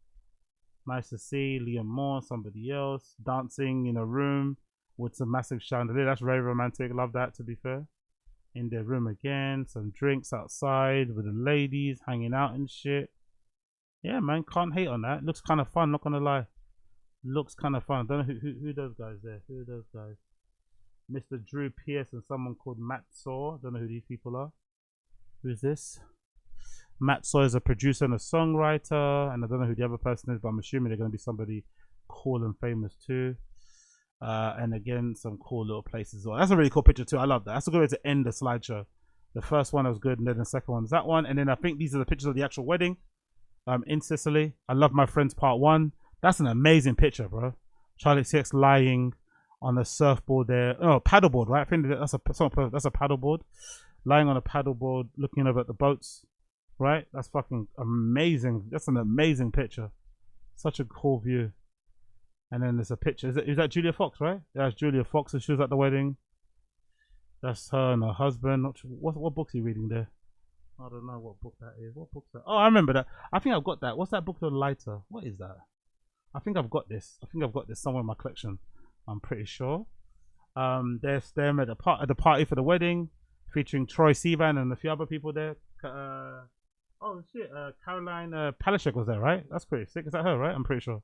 Nice to see. Liam Moore, somebody else. Dancing in a room with some massive chandelier. That's very romantic. Love that, to be fair. In their room again. Some drinks outside with the ladies hanging out and shit. Yeah, man. Can't hate on that. Looks kind of fun, not gonna lie. Looks kind of fun. I don't know who those guys there. Who are those guys? Mr. Drew Pierce and someone called Matt Saw. I don't know who these people are. Who's this? Matt Saw is a producer and a songwriter, and I don't know who the other person is, but I'm assuming they're going to be somebody cool and famous too. And again, some cool little places as well. That's a really cool picture too. I love that. That's a good way to end the slideshow. The first one was good, and then the second one is that one. And then I think these are the pictures of the actual wedding in Sicily. I love my friends part 1. That's an amazing picture, bro. Charli XCX lying on a surfboard there. Oh, paddleboard, right? I think that's a paddleboard. Lying on a paddleboard, looking over at the boats. Right, that's fucking amazing. That's an amazing picture. Such a cool view. And then there's a picture. Is that Julia Fox, right? That's Julia Fox, and she was at the wedding. That's her and her husband. Not sure, what book's he reading there? I don't know what book that is. What book's that? Oh, I remember that. I think I've got that. What's that book? The Lighter. What is that? I think I've got this. I think I've got this somewhere in my collection. I'm pretty sure. There's them at the party for the wedding, featuring Troye Sivan and a few other people there. Oh shit, Caroline Palachuk was there, right? That's pretty sick. Is that her, right? I'm pretty sure.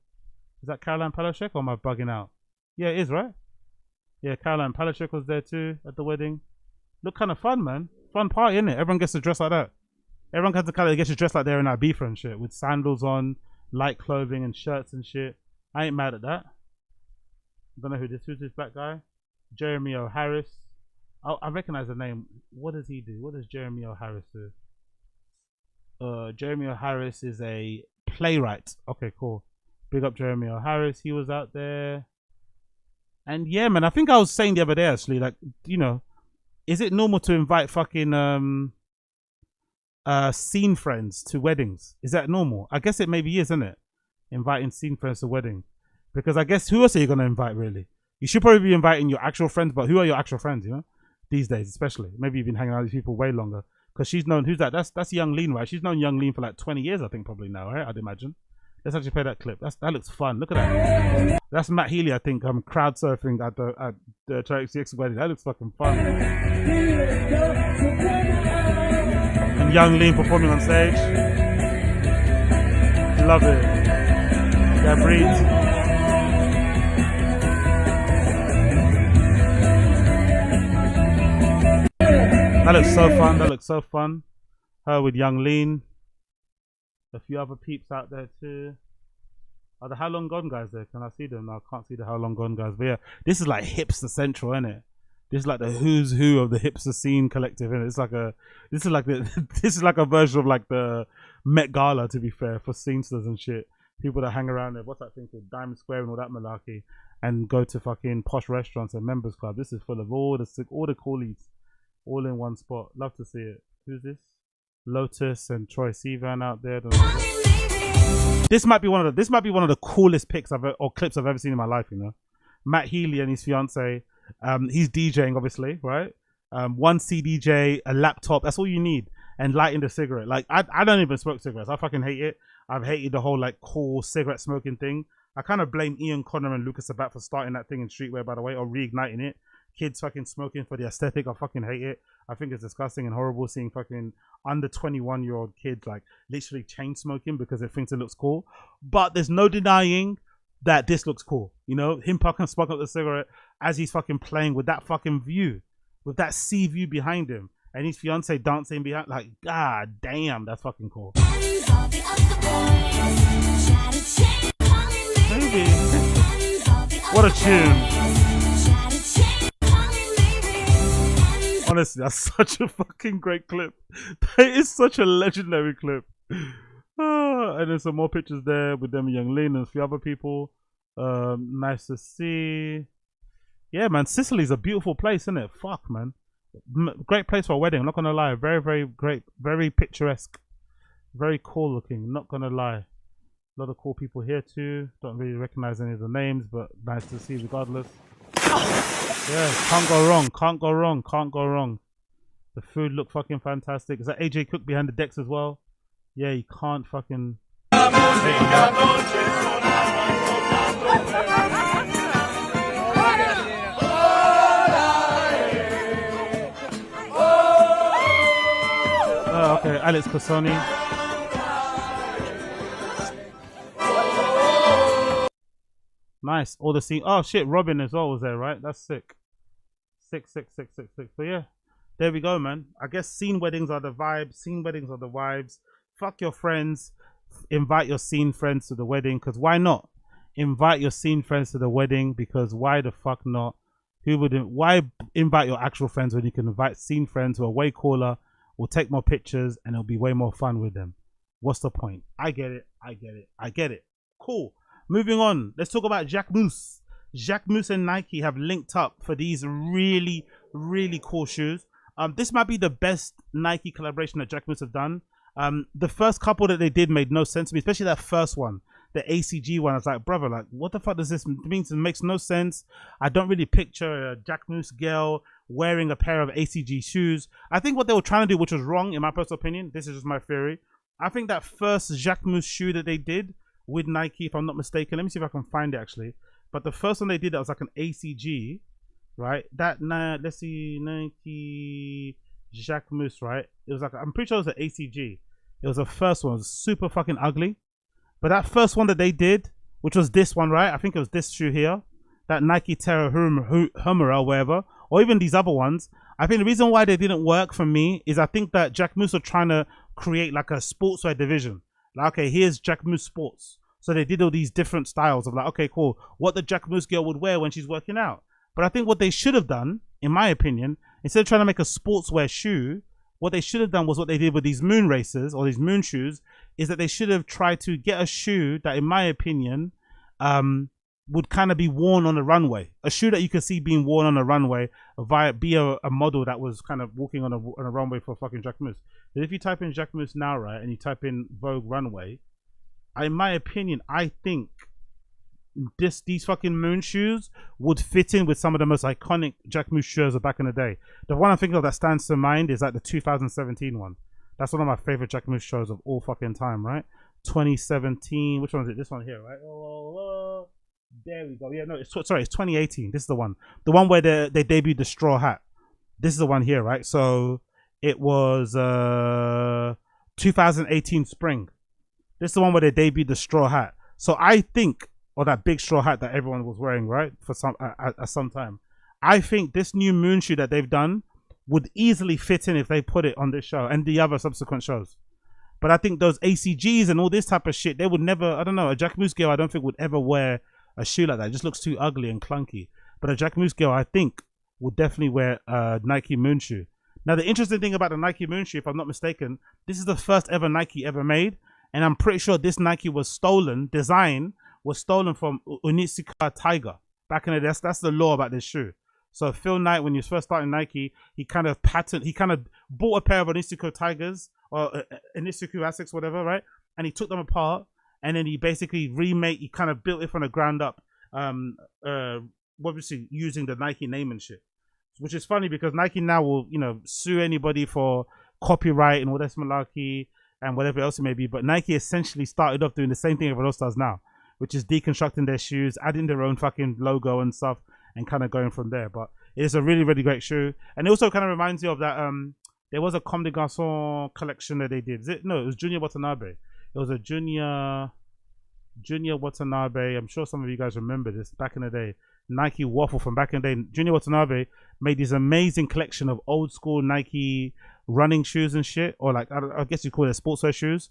Is that Caroline Palachuk or am I bugging out? Yeah, it is, right? Yeah, Caroline Palachuk was there too at the wedding. Look kind of fun, man. Fun party, innit? Everyone gets to dress like that. Everyone gets to dress like they're in Ibiza and shit, with sandals on, light clothing and shirts and shit. I ain't mad at that. I don't know who's this black guy? Jeremy O'Harris. Oh, I recognize the name. What does he do? What does Jeremy O'Harris do? Jeremy O'Harris is a playwright. Okay, cool. Big up Jeremy O'Harris. He was out there. And yeah, man, I think I was saying the other day actually, like, you know, is it normal to invite fucking scene friends to weddings? Is that normal? I guess it maybe is, isn't it? Inviting scene friends to wedding. Because I guess who else are you gonna invite really? You should probably be inviting your actual friends, but who are your actual friends, you know? These days especially. Maybe you've been hanging out with these people way longer. Because she's known, who's that? That's Young Lean, right? She's known Young Lean for like 20 years, I think, probably now, right? I'd imagine. Let's actually play that clip. That looks fun. Look at that. That's Matt Healy, I think. Crowd surfing at the Charli XCX wedding. That looks fucking fun. And Young Lean performing on stage. Love it. Yeah, breathe. That looks so fun. That looks so fun. Her with Young Lean. A few other peeps out there too. Are the How Long Gone guys there? Can I see them? No, I can't see the How Long Gone guys. But yeah, this is like hipster central, isn't it? This is like the who's who of the hipster scene collective, innit? It's like this is like a version of like the Met Gala, to be fair, for scenesters and shit. People that hang around there. What's that thing called? Diamond Square and all that malarkey, and go to fucking posh restaurants and members club. This is full of all the coolies. All in one spot. Love to see it. Who's this? Lotus and Troye Sivan out there. This might be one of the coolest pics or clips I've ever seen in my life. You know, Matt Healy and his fiance. He's DJing, obviously, right? one CDJ, a laptop. That's all you need, and lighting the cigarette. Like I don't even smoke cigarettes. I fucking hate it. I've hated the whole like cool cigarette smoking thing. I kind of blame Ian Connor and Lucas Sabat for starting that thing in streetwear, by the way, or reigniting it. Kids fucking smoking for the aesthetic. I fucking hate it. I think it's disgusting and horrible seeing fucking under 21-year-old kids like literally chain smoking because it thinks it looks cool. But there's no denying that this looks cool. You know, him fucking smoking up the cigarette as he's fucking playing with that fucking view, with that sea view behind him, and his fiance dancing behind. Like, god damn, that's fucking cool. Baby, what a tune. Honestly, that's such a fucking great clip. That is such a legendary clip. And there's some more pictures there with them, Young Lean, and a few other people. Nice to see. Yeah, man, Sicily's a beautiful place, isn't it? Fuck, man. Great place for a wedding, I'm not gonna lie. Very, very great. Very picturesque. Very cool looking, not gonna lie. A lot of cool people here too. Don't really recognize any of the names, but nice to see regardless. Yeah, can't go wrong, can't go wrong, can't go wrong. The food looked fucking fantastic. Is that AJ Cook behind the decks as well? Yeah, you can't fucking... Okay, Alex Cosoni. Nice. All the scene. Oh shit, Robin as well was there, right? That's sick. Sick. But yeah, there we go, man. I guess scene weddings are the vibes. Scene weddings are the vibes. Fuck your friends. Invite your scene friends to the wedding, because why not? Invite your scene friends to the wedding, because why the fuck not? Who wouldn't? Why invite your actual friends when you can invite scene friends who are way cooler, will take more pictures, and it'll be way more fun with them? What's the point? I get it. Cool. Moving on, let's talk about Jacquemus. Jacquemus and Nike have linked up for these really, really cool shoes. This might be the best Nike collaboration that Jacquemus have done. The first couple that they did made no sense to me, especially that first one, the ACG one. I was like, brother, like, what the fuck does this mean? It makes no sense. I don't really picture a Jacquemus girl wearing a pair of ACG shoes. I think what they were trying to do, which was wrong in my personal opinion, this is just my theory. I think that first Jacquemus shoe that they did with Nike, if I'm not mistaken, let me see if I can find it actually. But the first one they did, that was like an ACG, right? That, let's see, Nike Jacquemus, right? It was like, I'm pretty sure it was an ACG. It was the first one. It was super fucking ugly. But that first one that they did, which was this one, right? I think it was this shoe here, that Nike Terra Hummer or whatever, or even these other ones. I think the reason why they didn't work for me is I think that Jacquemus were trying to create like a sportswear division. Like, okay, here's Jacquemus Sports. So they did all these different styles of like, okay, cool, what the Jacquemus girl would wear when she's working out. But I think what they should have done, in my opinion, instead of trying to make a sportswear shoe, what they should have done was what they did with these moon races or these moon shoes, is that they should have tried to get a shoe that, in my opinion, would kind of be worn on the runway. A shoe that you could see being worn on a runway via a model that was kind of walking on a runway for fucking Jacquemus. But if you type in Jacquemus now, right, and you type in Vogue runway, in my opinion, I think these fucking moon shoes would fit in with some of the most iconic Jacquemus shoes of back in the day. The one I'm thinking of that stands to mind is like the 2017 one. That's one of my favorite Jacquemus shows of all fucking time, right? 2017. Which one is it? This one here, right? There we go. Yeah, no, it's 2018. This is the one. The one where they debuted the straw hat. This is the one here, right? So it was 2018 spring. This is the one where they debuted the straw hat. So I think, or that big straw hat that everyone was wearing, right, for some at some time. I think this new moon shoe that they've done would easily fit in if they put it on this show and the other subsequent shows. But I think those ACGs and all this type of shit, they would never, I don't know, a Jacquemus girl I don't think would ever wear a shoe like that. It just looks too ugly and clunky. But a Jacquemus girl, I think, would definitely wear a Nike moon shoe. Now, the interesting thing about the Nike moon shoe, if I'm not mistaken, this is the first ever Nike ever made. And I'm pretty sure this Nike was stolen, design was stolen from Onitsuka Tiger. Back in the day, that's the law about this shoe. So Phil Knight, when he was first starting Nike, he kind of bought a pair of Onitsuka Tigers, or Onitsuka Asics, whatever, right? And he took them apart, and then he basically he kind of built it from the ground up, obviously using the Nike name and shit. which is funny because Nike now will, you know, sue anybody for copyright and all that malarkey and whatever else it may be. But Nike essentially started off doing the same thing everyone else does now, which is deconstructing their shoes, adding their own fucking logo and stuff, and kind of going from there. But it's a really, really great shoe. And it also kind of reminds you of that, there was a Comme des Garçons collection that they did. No, it was Junior Watanabe. It was a Junior Watanabe. I'm sure some of you guys remember this back in the day. Nike waffle from back in the day. Junior Watanabe made this amazing collection of old school Nike running shoes and shit, or like I guess you call it sportswear shoes,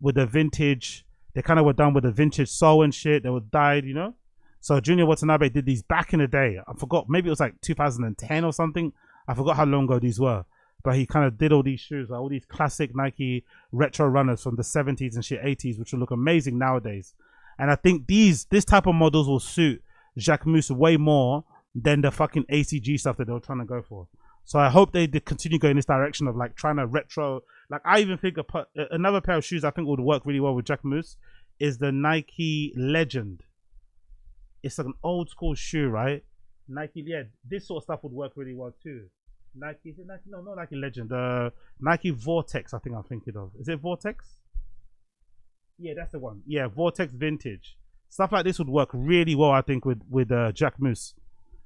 with the vintage. They kind of were done with the vintage sole and shit. They were dyed, you know. So Junior Watanabe did these back in the day. I forgot, maybe it was like 2010 or something. I forgot how long ago these were. But he kind of did all these shoes, like all these classic Nike retro runners from the 70s and shit, 80s, which will look amazing nowadays. And I think this type of models will suit Jacquemus way more than the fucking ACG stuff that they were trying to go for. So I hope they continue going this direction of like trying to retro. Like I even think another pair of shoes I think would work really well with Jacquemus is the Nike Legend. It's like an old school shoe, right? Nike, yeah, this sort of stuff would work really well too. Nike, is it Nike? No, not Nike Legend. Nike Vortex, I think I'm thinking of. Is it Vortex? Yeah, that's the one. Yeah, Vortex Vintage. Stuff like this would work really well, I think, with Jacquemus.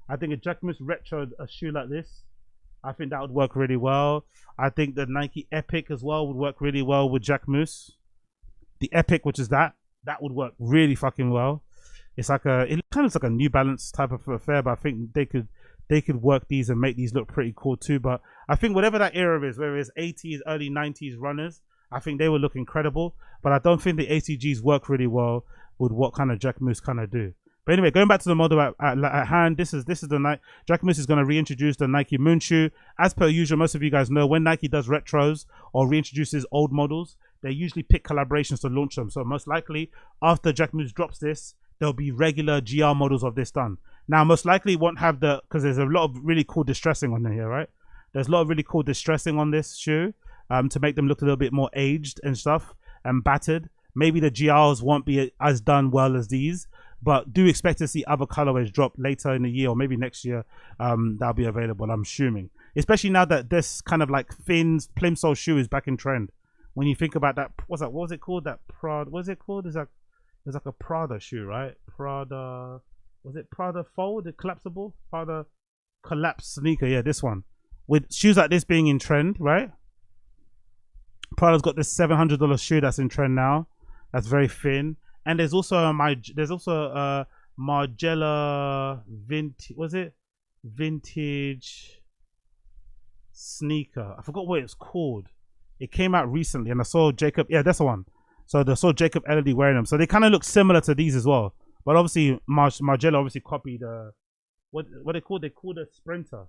I think a Jacquemus retro, a shoe like this, I think that would work really well. I think the Nike Epic as well would work really well with Jacquemus. The Epic, which is that would work really fucking well. It's like it kind of looks like a New Balance type of affair, but I think they could work these and make these look pretty cool too. But I think whatever that era is, whether it's 80s, early 90s runners, I think they will look incredible. But I don't think the ACGs work really well with what kind of Jacquemus kind of do. But anyway, going back to the model at hand, this is the Nike. Jacquemus is going to reintroduce the Nike Moon shoe. As per usual, most of you guys know when Nike does retros or reintroduces old models, they usually pick collaborations to launch them. So most likely after Jacquemus drops this, there'll be regular GR models of this done. Now, most likely it won't have because there's a lot of really cool distressing on here, right? There's a lot of really cool distressing on this shoe to make them look a little bit more aged and stuff and battered. Maybe the GRs won't be as done well as these, but do expect to see other colorways drop later in the year or maybe next year. That'll be available, I'm assuming. Especially now that this kind of like thin plimsoll shoe is back in trend. When you think about that, what was it called? That Prada, what is it called? There's like a Prada shoe, right? Prada, was it Prada Fold, the collapsible? Prada Collapse sneaker, yeah, this one. With shoes like this being in trend, right? Prada's got this $700 shoe that's in trend now. That's very thin. And there's also a Margiela vintage sneaker. I forgot what it's called. It came out recently and I saw Jacob, yeah, that's the one. So I saw Jacob Elodie wearing them. So they kind of look similar to these as well. But obviously Margiela obviously copied what they call a Sprinter.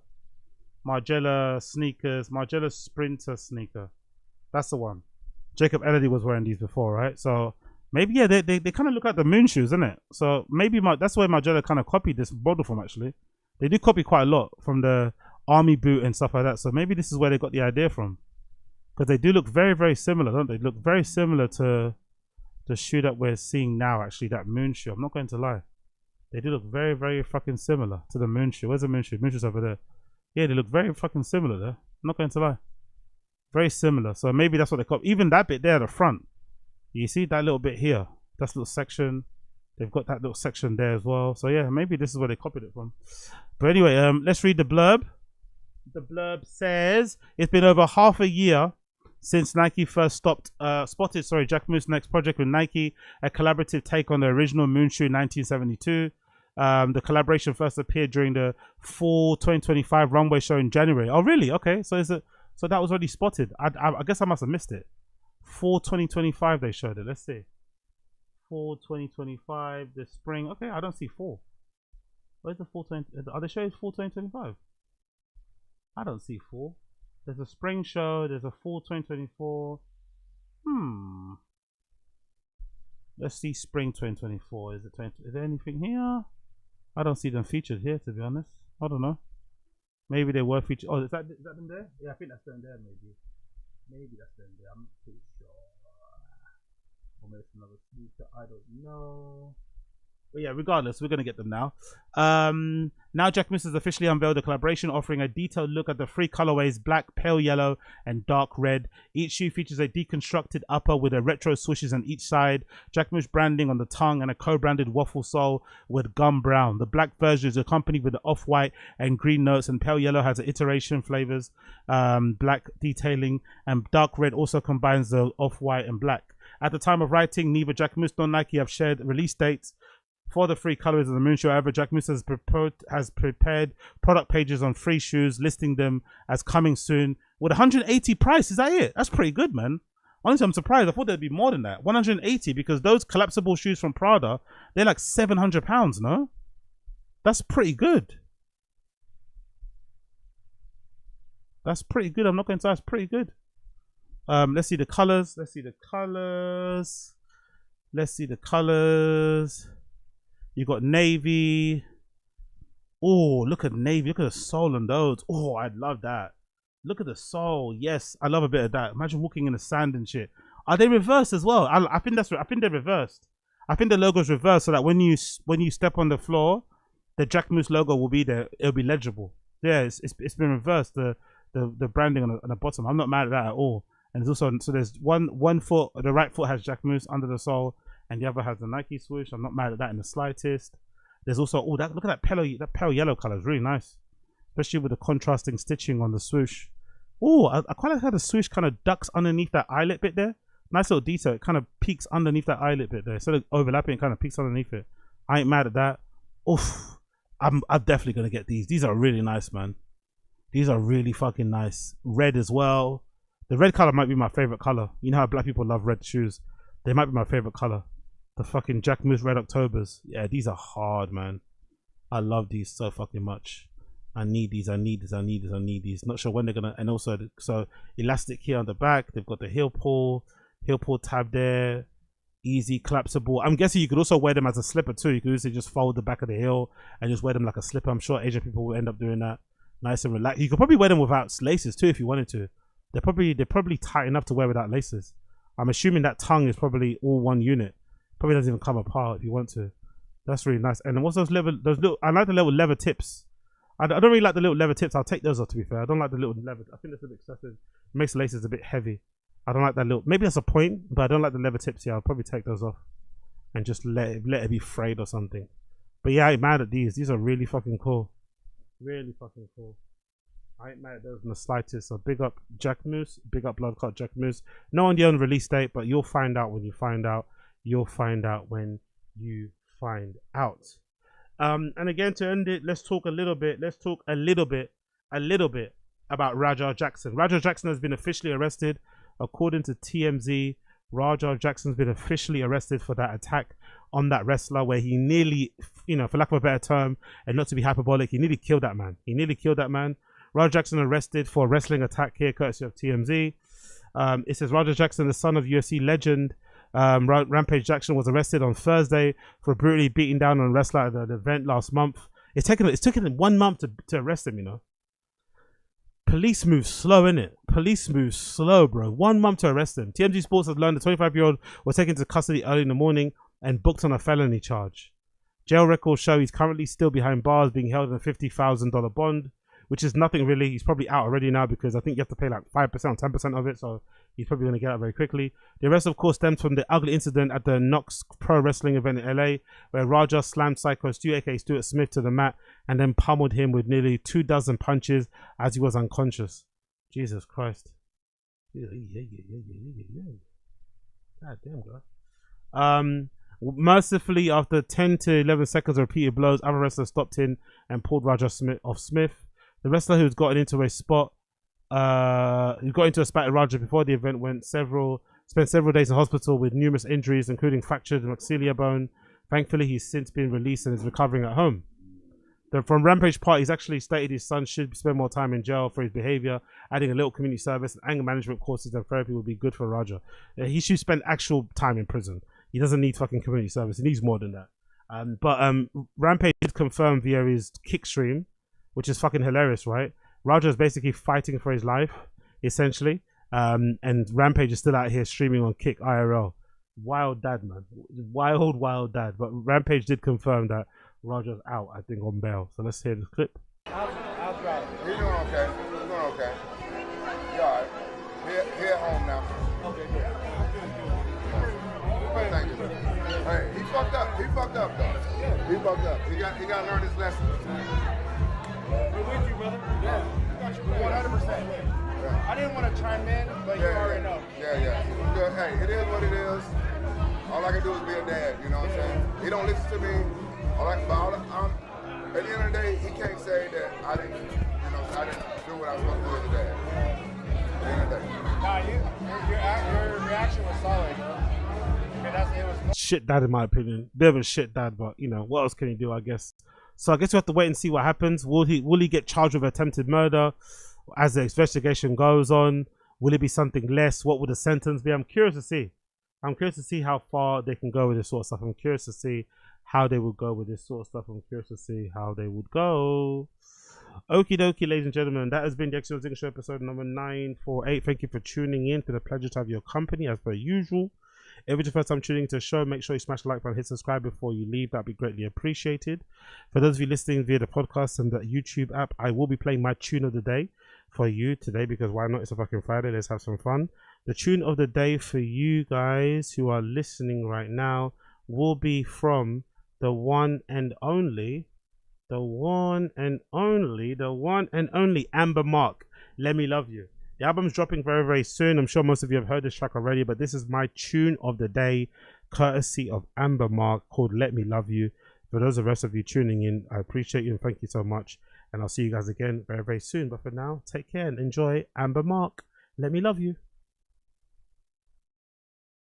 Margiela sneakers, Margiela Sprinter sneaker. That's the one. Jacob Elodie was wearing these before, right? So maybe, yeah, they kind of look like the Moon shoes, isn't it? So maybe that's where Margiela kind of copied this model from, actually. They do copy quite a lot from the army boot and stuff like that. So maybe this is where they got the idea from. Because they do look very, very similar, don't they? They look very similar to the shoe that we're seeing now, actually, that Moon shoe. I'm not going to lie. They do look very, very fucking similar to the Moon shoe. Where's the Moon shoe? Moon shoe's over there. Yeah, they look very fucking similar there. I'm not going to lie. Very similar. So maybe that's what they copy. Even that bit there at the front. You see that little bit here? That's a little section. They've got that little section there as well. So yeah, maybe this is where they copied it from. But anyway, let's read the blurb. The blurb says, it's been over half a year since Nike first spotted Jacquemus' next project with Nike, a collaborative take on the original Moon shoe in 1972. The collaboration first appeared during the fall 2025 runway show in January. Oh, really? Okay, so so that was already spotted. I guess I must have missed it. Fall 2025 they showed it. Let's see. Fall 2025, the spring. Okay, I don't see fall. Where's the fall 20? Are they showing fall 2025? I don't see fall. There's a spring show. There's a fall 2024. Let's see spring 2024. Is there anything here? I don't see them featured here, to be honest. I don't know. Maybe they were featured. Oh, is that them there? Yeah, I think that's them there. Maybe that's them there. I'm not too sure. Or maybe it's another sneaker. I don't know. But yeah, regardless, we're going to get them now. Now Jacquemus has officially unveiled a collaboration offering a detailed look at the three colorways: black, pale yellow, and dark red. Each shoe features a deconstructed upper with a retro swooshes on each side, Jacquemus branding on the tongue, and a co-branded waffle sole with gum brown. The black version is accompanied with the off-white and green notes, and pale yellow has iteration flavors, black detailing, and dark red also combines the off-white and black. At the time of writing, neither Jacquemus nor Nike have shared release dates for the three colors of the moon shoe. However, Jacquemus has prepared product pages on three shoes, listing them as coming soon with 180 price. Is that it? That's pretty good, man. Honestly, I'm surprised. I thought there'd be more than that. 180, because those collapsible shoes from Prada, they're like £700, no? That's pretty good. That's pretty good. I'm not going to say that's pretty good. Let's see the colors. Let's see the colors. Let's see the colors. You got navy. Oh, look at navy. Look at the sole on those. Oh, I'd love that. Look at the sole. Yes, I love a bit of that. Imagine walking in the sand and shit. Are they reversed as well? I think that's. I think they're reversed. I think the logo's reversed so that when you step on the floor, the Jacquemus logo will be there. It'll be legible. Yeah, it's been reversed. The branding on the bottom. I'm not mad at that at all. And there's also, so there's one foot. The right foot has Jacquemus under the sole, and the other has the Nike swoosh. I'm not mad at that in the slightest. There's also, oh, that, look at that pale yellow color is really nice, especially with the contrasting stitching on the swoosh. Oh, I quite like how the swoosh kind of ducks underneath that eyelet bit there. Nice little detail. It kind of peeks underneath that eyelet bit there. Instead of overlapping, it kind of peeks underneath it. I ain't mad at that. Oof. I'm definitely going to get these. These are really nice, man. These are really fucking nice. Red as well. The red color might be my favorite color. You know how black people love red shoes. They might be my favorite color. The fucking Jacquemus Red Octobers. Yeah, these are hard, man. I love these so fucking much. I need these. I need these. Not sure when they're gonna. And also, so elastic here on the back. They've got the heel pull tab there. Easy collapsible. I'm guessing you could also wear them as a slipper too. You could also just fold the back of the heel and just wear them like a slipper. I'm sure Asian people will end up doing that. Nice and relaxed. You could probably wear them without laces too if you wanted to. They're probably tight enough to wear without laces. I'm assuming that tongue is probably all one unit. Probably doesn't even come apart if you want to. That's really nice. And what's those little, I like the little leather tips. I don't really like the little leather tips. I'll take those off, to be fair. I don't like the little leather. I think that's a bit excessive. It makes the laces a bit heavy. I don't like that little, maybe that's a point, but I don't like the leather tips here. I'll probably take those off and just let it be frayed or something. But yeah, I ain't mad at these. These are really fucking cool. Really fucking cool. I ain't mad at those in the slightest. So big up Jacquemus, big up Blood Clot Jacquemus. No idea on the release date, but you'll find out when you find out. You'll find out when you find out. And again, to end it, let's talk a little bit about Rajah Jackson. Rajah Jackson has been officially arrested. According to TMZ, Rajah Jackson's been officially arrested for that attack on that wrestler where he nearly, you know, for lack of a better term, and not to be hyperbolic, he nearly killed that man. Rajah Jackson arrested for a wrestling attack here, courtesy of TMZ. It says Rajah Jackson, the son of UFC legend Rampage Jackson, was arrested on Thursday for brutally beating down on a wrestler at an event last month. It's taken him 1 month to arrest him, you know. Police move slow, innit? Police move slow, bro. 1 month to arrest him. TMZ Sports has learned the 25-year-old was taken into custody early in the morning and booked on a felony charge. Jail records show he's currently still behind bars, being held in a $50,000 bond, which is nothing really. He's probably out already now because I think you have to pay like 5% or 10% of it, so he's probably going to get out very quickly. The arrest, of course, stems from the ugly incident at the Knox Pro Wrestling event in LA, where Rajah slammed Psycho Stu, aka Stuart Smith, to the mat and then pummeled him with nearly 24 punches as he was unconscious. Jesus Christ. God damn, God. Mercifully, after 10 to 11 seconds of repeated blows, other wrestlers stopped in and pulled Rajah off Smith. The wrestler who's gotten into a spot, who got into a spat with Rajah before the event, spent several days in hospital with numerous injuries, including fractured maxilla bone. Thankfully, he's since been released and is recovering at home. From Rampage Part, he's actually stated his son should spend more time in jail for his behavior, adding a little community service and anger management courses and therapy would be good for Rajah. He should spend actual time in prison. He doesn't need fucking community service. He needs more than that. But Rampage did confirm via his kick stream, which is fucking hilarious, right? Rajah is basically fighting for his life, essentially. And Rampage is still out here streaming on Kick IRL. Wild dad, man. Wild dad. But Rampage did confirm that Roger's out, I think, on bail. So let's hear this clip. How's Roger? He's doing okay. He's doing okay. He all right. He at home now. Okay, good. Thank you. Hey, he fucked up. He fucked up, though. He fucked up. He got to learn his lesson. We're with you, brother. Yeah. 100%. I didn't want to chime in, but you already know. Yeah. Good. Hey, it is what it is. All I can do is be a dad, you know what I'm saying? He don't listen to me. At the end of the day, he can't say that I didn't do what I was supposed to do as a dad. At the end of the day. Nah, your reaction was solid, bro. Shit dad, in my opinion. Bit of a shit dad, but you know, what else can he do, I guess? So I guess we have to wait and see what happens. Will he get charged with attempted murder as the investigation goes on? Will it be something less? What would the sentence be? I'm curious to see. I'm curious to see how far they can go with this sort of stuff. I'm curious to see how they would go with this sort of stuff. I'm curious to see how they would go. Okie dokie, ladies and gentlemen, that has been the Jacquemus Show episode number 948. Thank you for tuning in. It's been a pleasure to have your company as per usual. If it's your first time tuning into the show, make sure you smash the like button, hit subscribe before you leave. That'd be greatly appreciated. For those of you listening via the podcast and the YouTube app, I will be playing my tune of the day for you today, because why not? It's a fucking Friday. Let's have some fun. The tune of the day for you guys who are listening right now will be from the one and only Amber Mark. Let Me Love You. The album's dropping very, very soon. I'm sure most of you have heard this track already, but this is my tune of the day, courtesy of Amber Mark, called Let Me Love You. For those of the rest of you tuning in, I appreciate you and thank you so much. And I'll see you guys again very, very soon. But for now, take care and enjoy Amber Mark. Let Me Love You.